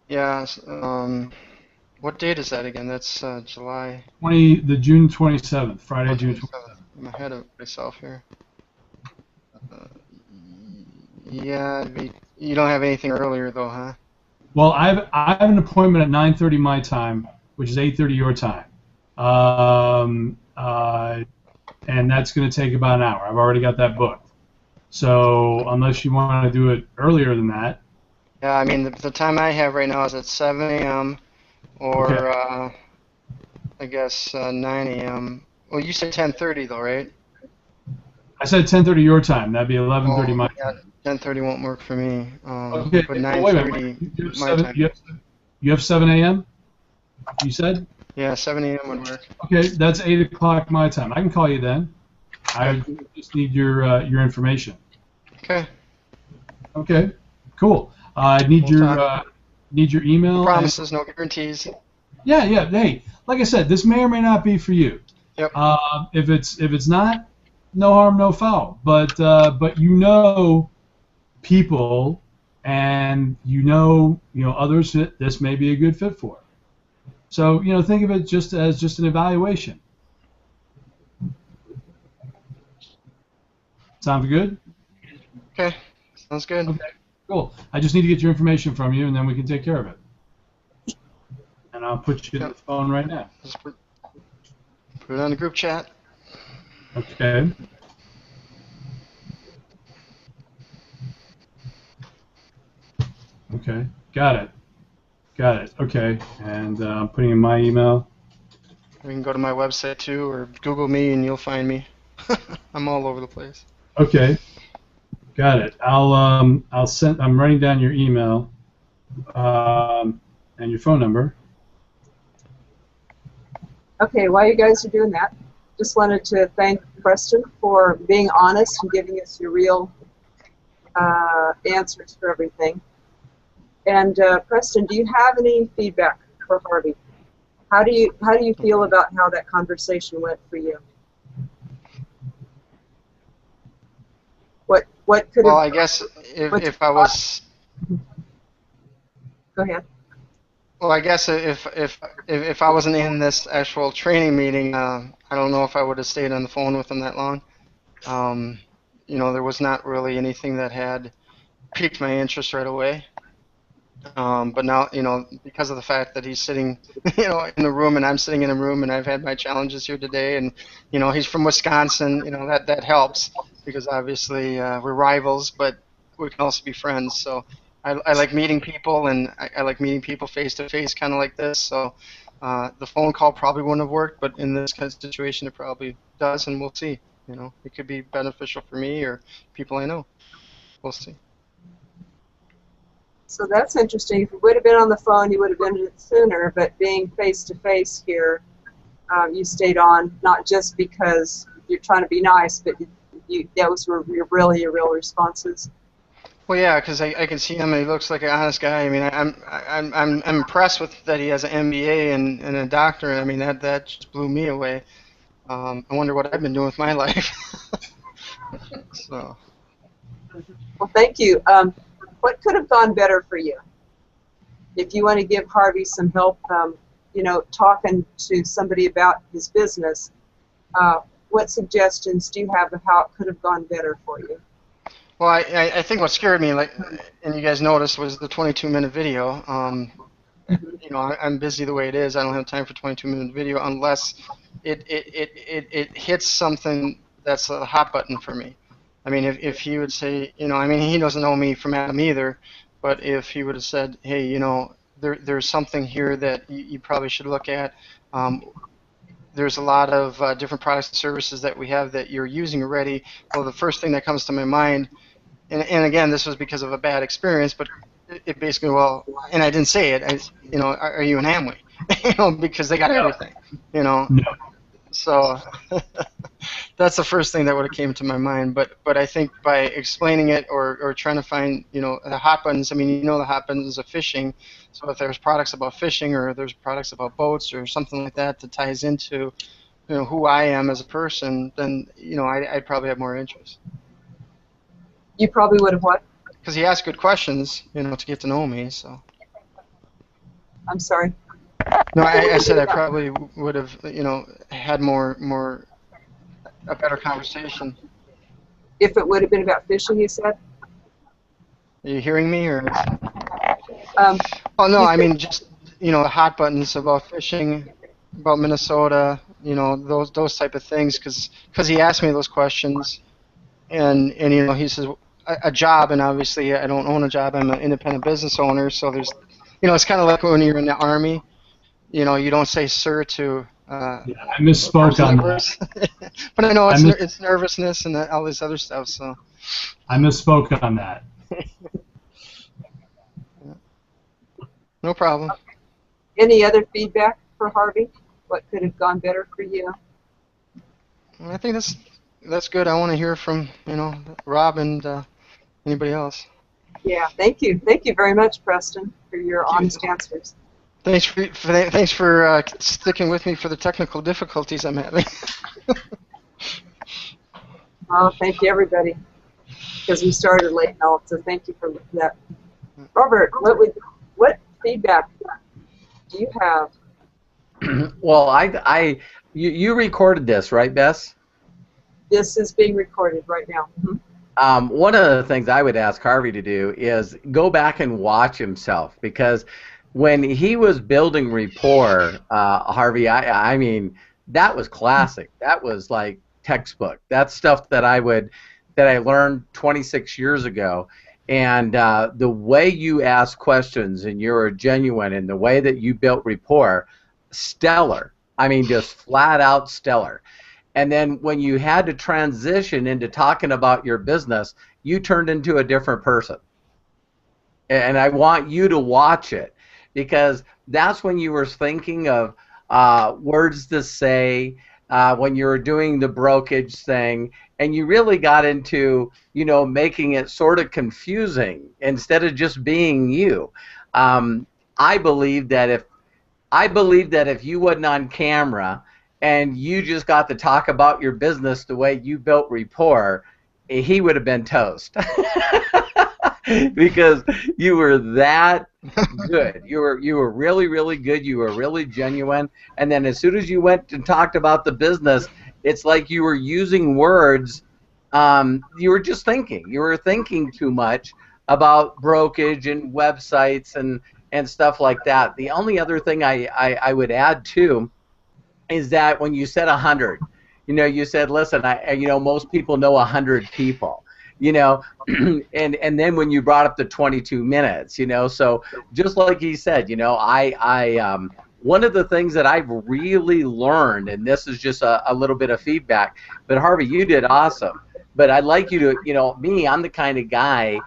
Yeah. What date is that again? That's July. The June 27th, Friday, Oh, June 27th. 27th. I'm ahead of myself here. Yeah, you don't have anything earlier though, huh? Well, I have an appointment at 9:30 my time, which is 8:30 your time, and that's going to take about an hour. I've already got that booked. So unless you want to do it earlier than that. Yeah, I mean the time I have right now is at 7 a.m. or Okay. I guess 9 a.m. Well, you said 10:30 though, right? I said 10:30 your time. That'd be 11:30 Oh, my yeah, time. 10:30 won't work for me. Okay. But Well, wait a minute. 9:30 my time. You have 7 a.m. You said? Yeah, 7 a.m. would work. Okay, that's 8 o'clock my time. I can call you then. I just need your information. Okay. Okay. Cool. I need your email. No promises, no guarantees. Yeah. Hey, like I said, this may or may not be for you. Yep. If it's not, no harm, no foul. But you know people, and you know others that this may be a good fit for. So think of it just as just an evaluation. Sound good? Okay. Sounds good. Okay. Cool. I just need to get your information from you, and then we can take care of it. And I'll put you in the phone right now. Just put it on the group chat. Okay. Okay. Got it. Okay. And I'm putting in my email. You can go to my website too, or Google me, and you'll find me. I'm all over the place. Okay. Got it. I'll send. I'm writing down your email and your phone number. Okay, while you guys are doing that, just wanted to thank Preston for being honest and giving us your real answers for everything. And Preston, do you have any feedback for Harvey? How do you feel about how that conversation went for you? What could? Well, I guess if I was. Go ahead. Well, I guess if I wasn't in this actual training meeting, I don't know if I would have stayed on the phone with him that long. There was not really anything that had piqued my interest right away. But now, because of the fact that he's sitting, in the room and I'm sitting in a room and I've had my challenges here today, and he's from Wisconsin, that helps because obviously we're rivals, but we can also be friends. So I like meeting people, and I like meeting people face to face, kind of like this. So the phone call probably wouldn't have worked, but in this kind of situation, it probably does, and we'll see. It could be beneficial for me or people I know. We'll see. So that's interesting. If you would have been on the phone, you would have been sooner. But being face to face here, you stayed on not just because you're trying to be nice, but those were really your real responses. Well, yeah, because I can see him, and he looks like an honest guy. I mean, I'm impressed with that he has an MBA and a doctorate. I mean, that just blew me away. I wonder what I've been doing with my life. So. Well, thank you. What could have gone better for you? If you want to give Harvey some help, talking to somebody about his business, what suggestions do you have of how it could have gone better for you? Well, I think what scared me, and you guys noticed, was the 22-minute video. I'm busy the way it is. I don't have time for 22-minute video unless it hits something that's a hot button for me. I mean, if he would say, he doesn't know me from Adam either, but if he would have said, hey, there's something here that you probably should look at. There's a lot of different products and services that we have that you're using already. Well, the first thing that comes to my mind, and again, this was because of a bad experience, but it basically, and I didn't say it, are you an Amway? Because they got everything, No. So that's the first thing that would have came to my mind. But I think by explaining it or trying to find, you know, the hot buttons. I mean, you know, the hot buttons of fishing. So if there's products about fishing or there's products about boats or something like that that ties into, you know, who I am as a person, then, you know, I'd probably have more interest. You probably would have what? Because he asked good questions, you know, to get to know me. So. I'm sorry. No, I said I probably would have, you know, had a better conversation. If it would have been about fishing, you said? Are you hearing me, or? Um, Oh no, you I said- mean just, you know, the hot buttons about fishing, about Minnesota, you know, those type of things, because he asked me those questions, and you know, he says a job, and obviously I don't own a job. I'm an independent business owner, so there's, you know, it's kind of like when you're in the Army. You know, you don't say sir to Yeah, I misspoke on that. but I know it's nervousness and all this other stuff. So I misspoke on that. no problem. Any other feedback for Harvey? What could have gone better for you? I think that's good. I want to hear from, you know, Rob and anybody else. Yeah, thank you. Thank you very much, Preston, for your honest answers. Thanks for sticking with me for the technical difficulties I'm having. Oh, thank you, everybody, because we started late now, so thank you for that. Robert, what feedback do you have? Well, you recorded this, right, Bess? This is being recorded right now. One of the things I would ask Harvey to do is go back and watch himself, because when he was building rapport, Harvey, I mean, that was classic. That was like textbook. That's stuff that I learned 26 years ago. And the way you ask questions and you're genuine, and the way that you built rapport, stellar. I mean, just flat out stellar. And then when you had to transition into talking about your business, you turned into a different person. And I want you to watch it, because that's when you were thinking of words to say, when you were doing the brokerage thing, and you really got into, you know, making it sort of confusing instead of just being you. I believe that if you wasn't on camera and you just got to talk about your business the way you built rapport, he would have been toast. Because you were that good. You were really, really good. You were really genuine. And then as soon as you went and talked about the business, it's like you were using words. You were just thinking. You were thinking too much about brokerage and websites and stuff like that. The only other thing I would add too is that when you said 100, you know, you said, listen, you know, most people know 100 people. You know, and then when you brought up the 22 minutes, you know, so just like he said, you know, one of the things that I've really learned, and this is just a little bit of feedback, but Harvey, you did awesome. But I'd like you to, you know, I'm the kind of guy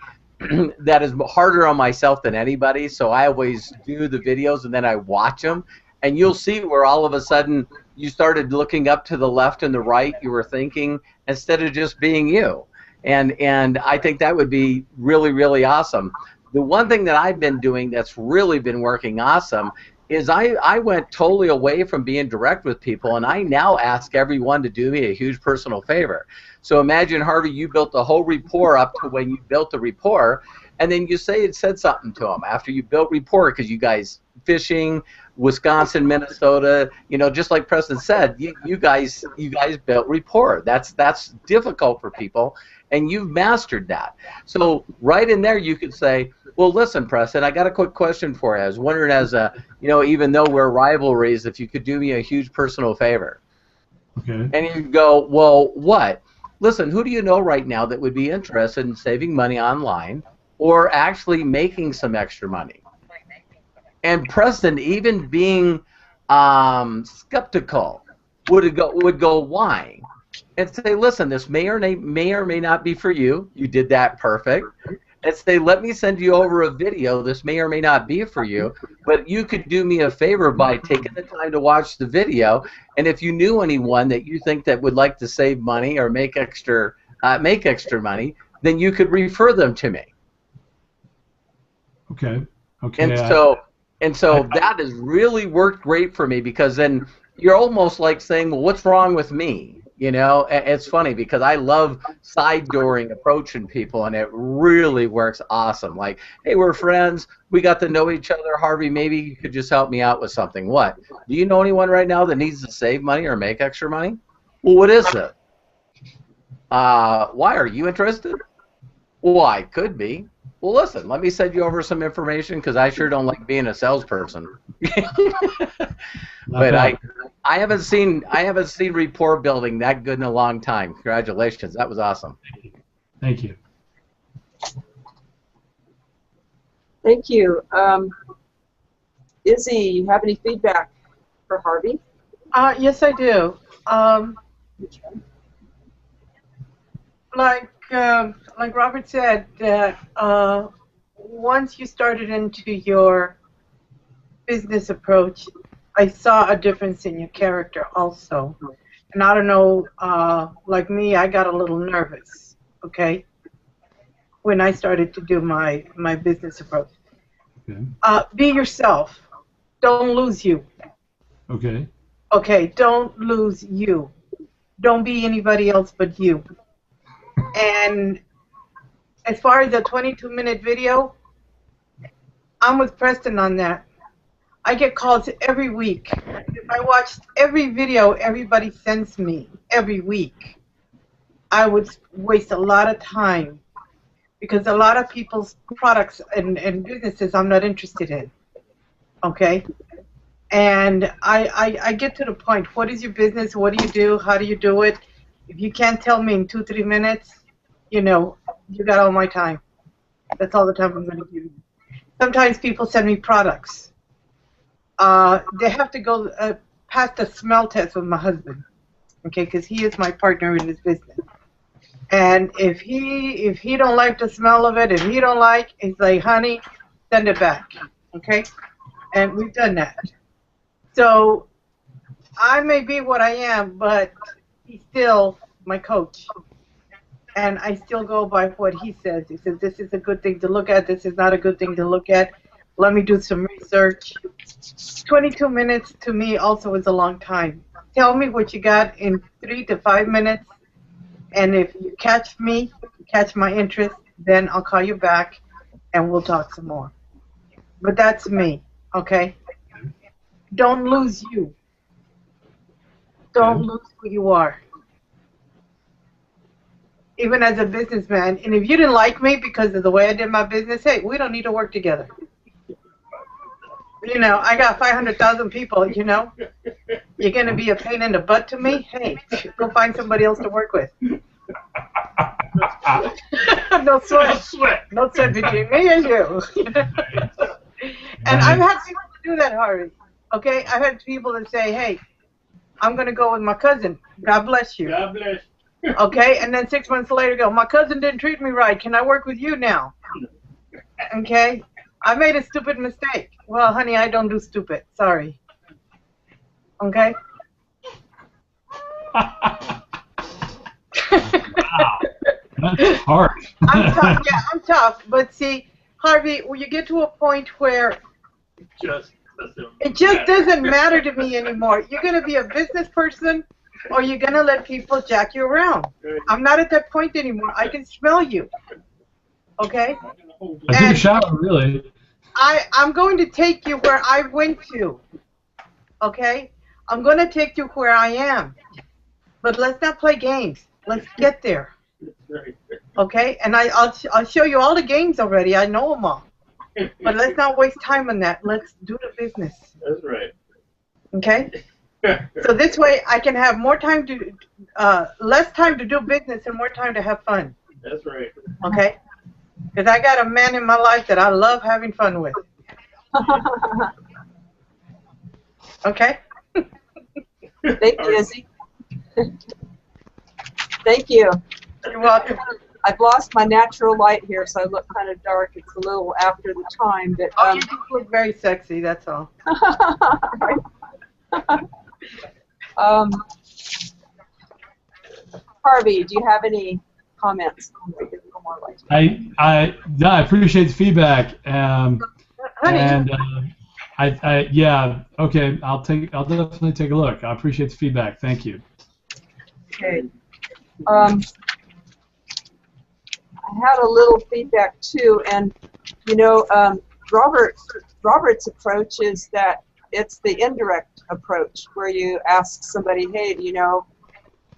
that is harder on myself than anybody, so I always do the videos and then I watch them, and you'll see where all of a sudden you started looking up to the left and the right, you were thinking instead of just being you. And I think that would be really, really awesome. The one thing that I've been doing that's really been working awesome is I went totally away from being direct with people, and I now ask everyone to do me a huge personal favor. So imagine, Harvey, you built the whole rapport up to when you built the rapport, and then you said something to them after you built rapport, because you guys fishing, Wisconsin, Minnesota, you know, just like Preston said, you guys built rapport. That's difficult for people, and you've mastered that. So right in there, you could say, well, listen, Preston, I got a quick question for you. I was wondering, you know, even though we're rivalries, if you could do me a huge personal favor. Okay. And you go, well, what? Listen, who do you know right now that would be interested in saving money online or actually making some extra money? And Preston, even being skeptical, would go, why? And say, listen, this may or may not be for you. You did that perfect. and say, let me send you over a video. This may or may not be for you, but you could do me a favor by taking the time to watch the video. And if you knew anyone that you think that would like to save money or make extra money, then you could refer them to me. Okay. Okay. And so that has really worked great for me, because then you're almost like saying, well, what's wrong with me? You know, it's funny because I love side dooring, approaching people, and it really works awesome. Like, hey, we're friends. We got to know each other. Harvey, maybe you could just help me out with something. What? Do you know anyone right now that needs to save money or make extra money? Well, what is it? Why are you interested? Well, I could be. Well, listen, let me send you over some information, because I sure don't like being a salesperson. But I haven't seen rapport building that good in a long time. Congratulations, that was awesome. Thank you. Thank you. Izzy, you have any feedback for Harvey? Yes, I do. Like Robert said, that once you started into your business approach, I saw a difference in your character also. And I don't know, like me, I got a little nervous, okay, when I started to do my business approach. Okay. Be yourself. Don't lose you. Okay. Okay, don't lose you. Don't be anybody else but you. And as far as a 22-minute video, I'm with Preston on that. I get calls every week. If I watched every video everybody sends me every week, I would waste a lot of time, because a lot of people's products and businesses I'm not interested in. Okay? And I get to the point, what is your business? What do you do? How do you do it? If you can't tell me in 2-3 minutes, you know, you got all my time. That's all the time I'm going to give you. Sometimes people send me products. They have to go past the smell test with my husband, okay, because he is my partner in this business. And if he don't like the smell of it, if he don't like, he's like, honey, send it back, okay? And we've done that. So I may be what I am, but he's still my coach. And I still go by what he says. He says, this is a good thing to look at. This is not a good thing to look at. Let me do some research. 22 minutes to me also is a long time. Tell me what you got in 3 to 5 minutes. And if you catch me, catch my interest, then I'll call you back and we'll talk some more. But that's me, okay? Don't lose you. Don't lose who you are. Even as a businessman, and if you didn't like me because of the way I did my business, hey, we don't need to work together. You know, I got 500,000 people, you know. You're going to be a pain in the butt to me? Hey, go find somebody else to work with. No sweat. No sweat between me and you. And I've had people do that, Harvey. Okay? I've had people that say, hey, I'm going to go with my cousin. God bless you. God bless. Okay? And then 6 months later go, my cousin didn't treat me right. Can I work with you now? Okay? I made a stupid mistake. Well, honey, I don't do stupid. Sorry. Okay? Wow. That's harsh. I'm tough. Yeah, I'm tough. But see, Harvey, when you get to a point where it just doesn't matter to me anymore. You're going to be a business person or you're going to let people jack you around. I'm not at that point anymore. I can smell you. Okay? I took a shower, really. I'm going to take you where I went to. Okay? I'm going to take you where I am. But let's not play games. Let's get there. Okay? And I'll show you all the games already. I know them all. But let's not waste time on that. Let's do the business. That's right. Okay? So this way I can have more time to, less time to do business and more time to have fun. That's right. Okay? Because I got a man in my life that I love having fun with. Okay? Thank you, Izzy. Thank you. You're welcome. I've lost my natural light here, so I look kind of dark. It's a little after the time, but Oh, you just look very sexy. That's all. Harvey, do you have any comments? I appreciate the feedback. Honey. And yeah, okay, I'll definitely take a look. I appreciate the feedback. Thank you. Okay. I had a little feedback too, and you know, Robert's approach is that it's the indirect approach where you ask somebody, hey, do you know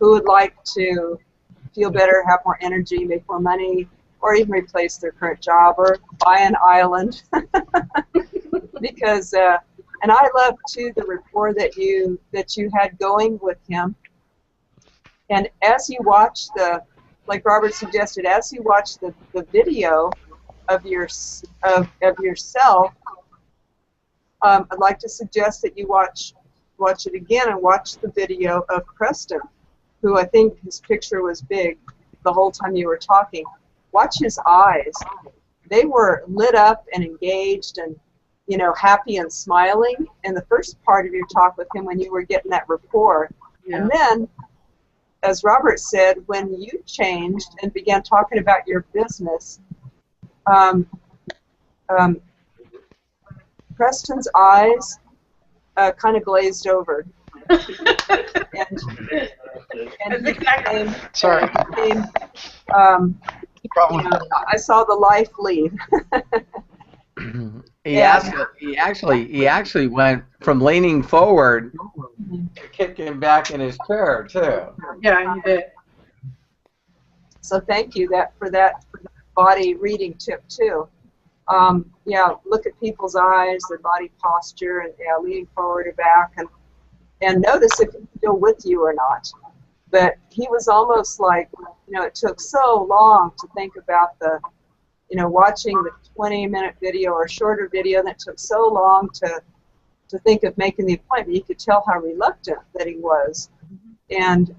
who would like to feel better, have more energy, make more money, or even replace their current job or buy an island? Because and I love too the rapport that you had going with him. And as you watch like Robert suggested, as you watch the video of yourself, I'd like to suggest that you watch it again and watch the video of Preston, who I think his picture was big the whole time you were talking. Watch his eyes. They were lit up and engaged and, you know, happy and smiling in the first part of your talk with him when you were getting that rapport. Yeah. And then, as Robert said, when you changed and began talking about your business, Preston's eyes kind of glazed over. and he became, sorry. You know, I saw the life leave. He actually went from leaning forward to kicking back in his chair too. Yeah, he did. So thank you for that body reading tip too. Yeah, look at people's eyes, their body posture, and yeah, leaning forward or back, and notice if it's still with you or not. But he was almost like, you know, it took so long to think about watching the 20-minute video or shorter video, that took so long to think of making the appointment. You could tell how reluctant that he was. And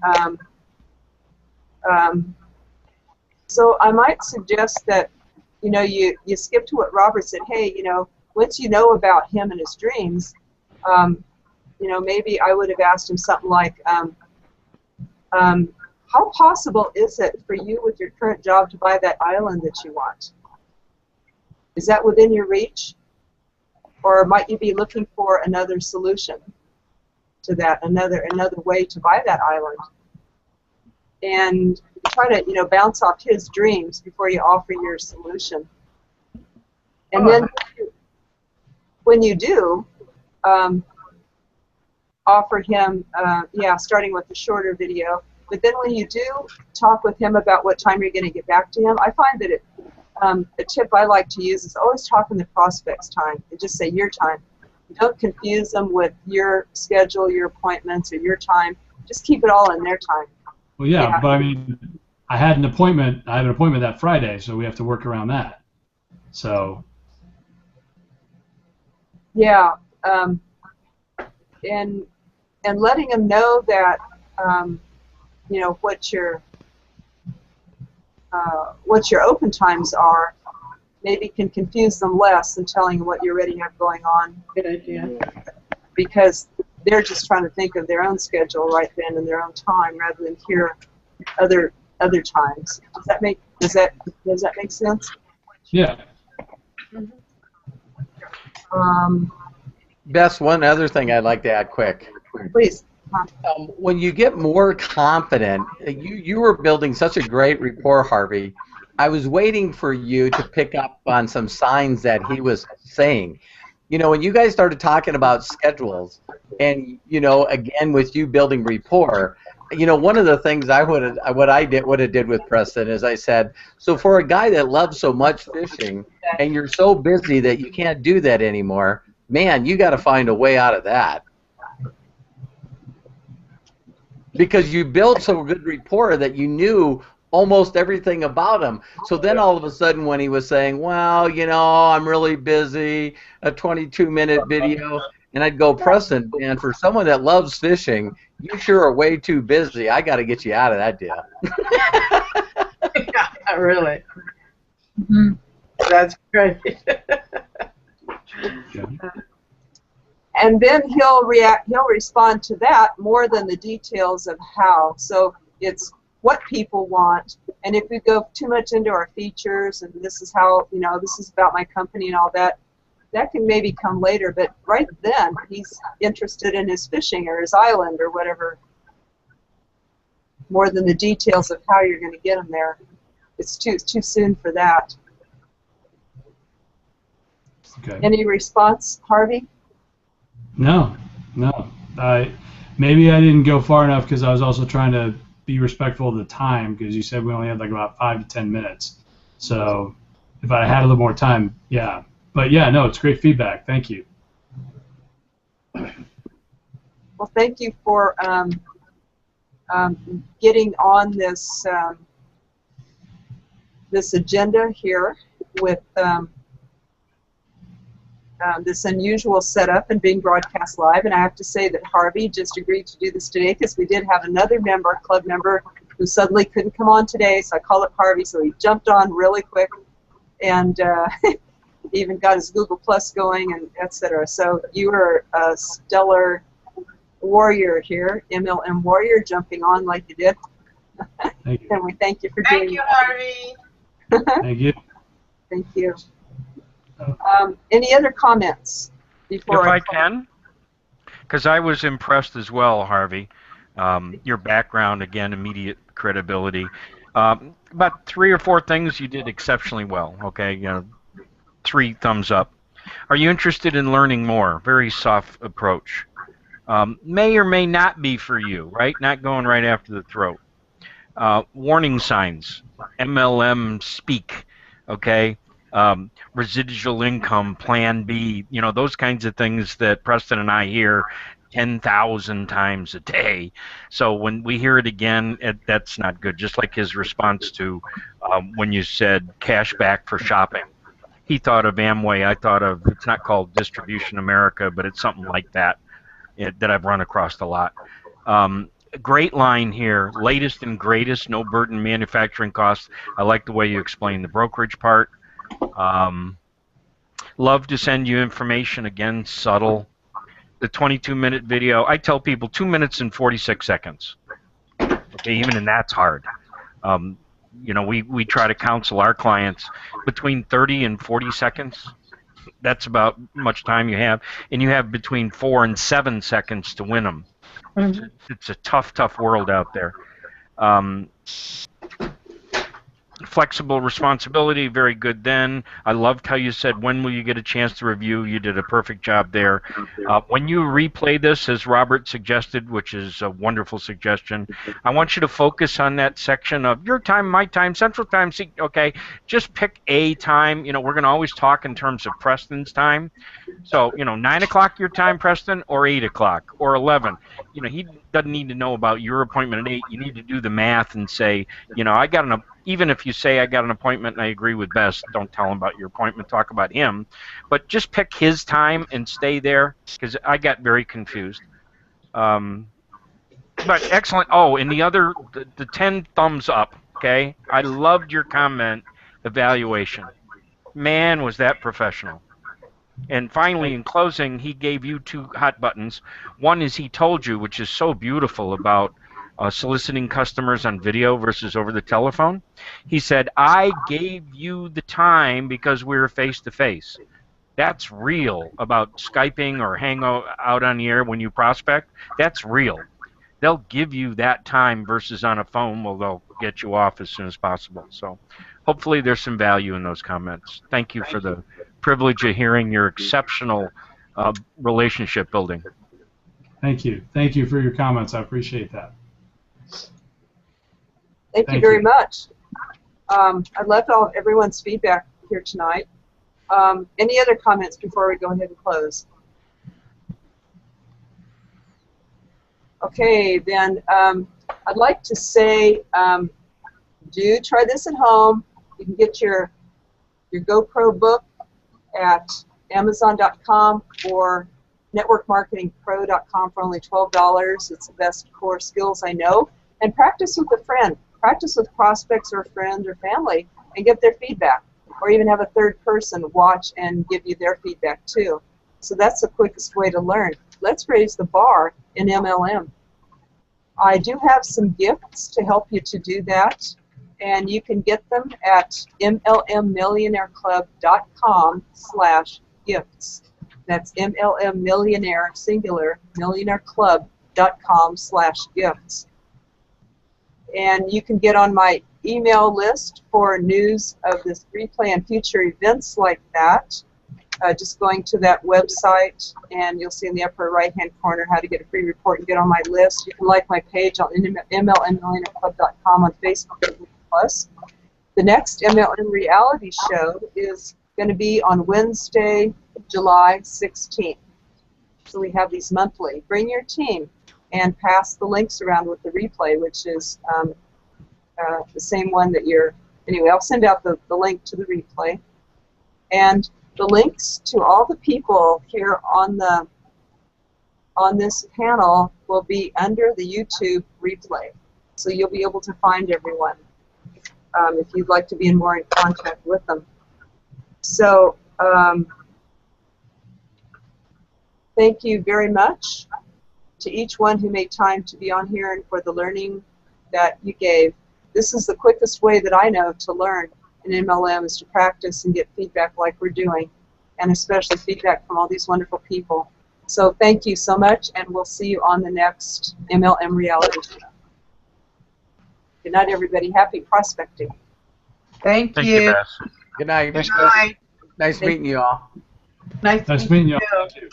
so I might suggest that, you know, you skip to what Robert said. Hey, you know, once you know about him and his dreams, you know, maybe I would have asked him something like, how possible is it for you with your current job to buy that island that you want? Is that within your reach? Or might you be looking for another solution to that, another way to buy that island? And try to, you know, bounce off his dreams before you offer your solution. And then when you do, offer him, starting with the shorter video, but then when you do talk with him about what time you're going to get back to him, I find that a tip I like to use is always talk in the prospect's time and just say your time. Don't confuse them with your schedule, your appointments, or your time. Just keep it all in their time. Well, yeah, but I mean, I had an appointment that Friday, so we have to work around that. So. Yeah. And letting them know that, you know, what your open times are, maybe can confuse them less than telling them what you already have going on. Good idea. Because they're just trying to think of their own schedule right then in their own time, rather than hear other times. Does that make sense? Yeah. Bess, one other thing I'd like to add quick. Please. When you get more confident, you were building such a great rapport, Harvey. I was waiting for you to pick up on some signs that he was saying. You know, when you guys started talking about schedules, and, you know, again with you building rapport, you know, one of the things I would have did with Preston is I said, so for a guy that loves so much fishing, and you're so busy that you can't do that anymore, man, you got to find a way out of that. Because you built so good rapport that you knew almost everything about him. So then all of a sudden when he was saying, well, you know, I'm really busy, a 22-minute video, and I'd go, Preston, man, for someone that loves fishing, you sure are way too busy. I got to get you out of that deal. Yeah, Really? Mhm. That's great. And then he'll respond to that more than the details of how. So it's what people want. And if we go too much into our features and this is how, this is about my company and all that, that can maybe come later. But right then, he's interested in his fishing or his island or whatever, more than the details of how you're going to get him there. It's too soon for that. Okay. Any response, Harvey? No. Maybe I didn't go far enough because I was also trying to be respectful of the time because you said we only had like about 5 to 10 minutes. So if I had a little more time, yeah. But yeah, no, it's great feedback. Thank you. Well, thank you for getting on this this agenda here with this unusual setup and being broadcast live. And I have to say that Harvey just agreed to do this today because we did have another member, club member, who suddenly couldn't come on today. So I called up Harvey, so he jumped on really quick and even got his Google Plus going and etc. So you are a stellar warrior here, MLM warrior, jumping on like you did. Thank you. And we thank you for Thank doing you, that. Harvey. Thank you. Thank you. Any other comments before If I can, because I was impressed as well, Harvey. Your background, again, immediate credibility. About 3 or 4 things you did exceptionally well. Okay, 3 thumbs up. Are you interested in learning more? Very soft approach. May or may not be for you, right? Not going right after the throat. Warning signs, MLM speak, okay? Residual income, plan B, those kinds of things that Preston and I hear 10,000 times a day. So when we hear it again, that's not good. Just like his response to when you said cash back for shopping. He thought of Amway. I thought of, it's not called Distribution America, but it's something like that that I've run across a lot. Great line here, latest and greatest, no burden manufacturing costs. I like the way you explain the brokerage part. Love to send you information, again, subtle. The 22-minute video, I tell people 2 minutes and 46 seconds. Okay, even and that's hard. We try to counsel our clients between 30 and 40 seconds. That's about much time you have, and you have between 4 and 7 seconds to win them. It's a tough world out there. Flexible responsibility, very good then. I loved how you said, when will you get a chance to review? You did a perfect job there. When you replay this, as Robert suggested, which is a wonderful suggestion, I want you to focus on that section of your time, my time, Central Time. Okay, just pick a time. We're going to always talk in terms of Preston's time. So, 9 o'clock your time, Preston, or 8 o'clock, or 11. He doesn't need to know about your appointment at 8. You need to do the math and say, even if you say I got an appointment and I agree with Bess, don't tell him about your appointment, talk about him. But just pick his time and stay there, because I got very confused. But excellent. Oh, and the 10 thumbs up, okay? I loved your comment, evaluation. Man, was that professional. And finally, in closing, he gave you 2 hot buttons. One is he told you, which is so beautiful, about soliciting customers on video versus over the telephone. He said, I gave you the time because we were face-to-face. That's real about Skyping or hang out on the air when you prospect. That's real. They'll give you that time versus on a phone. Well, they'll get you off as soon as possible. So hopefully there's some value in those comments. Thank you for the privilege of hearing your exceptional relationship building. Thank you. Thank you for your comments. I appreciate that. Thank you very much. I loved everyone's feedback here tonight. Any other comments before we go ahead and close? Okay, then I'd like to say, do try this at home. You can get your GoPro book at Amazon.com or NetworkMarketingPro.com for only $12. It's the best core skills I know. And practice with a friend. practice with prospects or friends or family and get their feedback, or even have a third person watch and give you their feedback too. So that's the quickest way to learn. Let's raise the bar in MLM. I do have some gifts to help you to do that, and you can get them at MLMMillionaireclub.com/gifts. That's MLM Millionaire, singular, millionaireclub.com/gifts. And you can get on my email list for news of this replay and future events like that. Just going to that website, and you'll see in the upper right-hand corner how to get a free report and get on my list. You can like my page on MLMMillionaireclub.com on Facebook Plus. The next MLM Reality Show is going to be on Wednesday, July 16th. So we have these monthly. Bring your team and pass the links around with the replay, which is the same one that you're... Anyway, I'll send out the link to the replay. And the links to all the people here on this panel will be under the YouTube replay. So you'll be able to find everyone if you'd like to be more in contact with them. So thank you very much to each one who made time to be on here and for the learning that you gave. This is the quickest way that I know to learn in MLM, is to practice and get feedback like we're doing, and especially feedback from all these wonderful people. So thank you so much, and we'll see you on the next MLM Reality Show. Good night, everybody. Happy prospecting. Thank Thank you. you, Bess. Good night. Thanks, Good night. Nice meeting you all. Nice Nice meeting you. you. Too.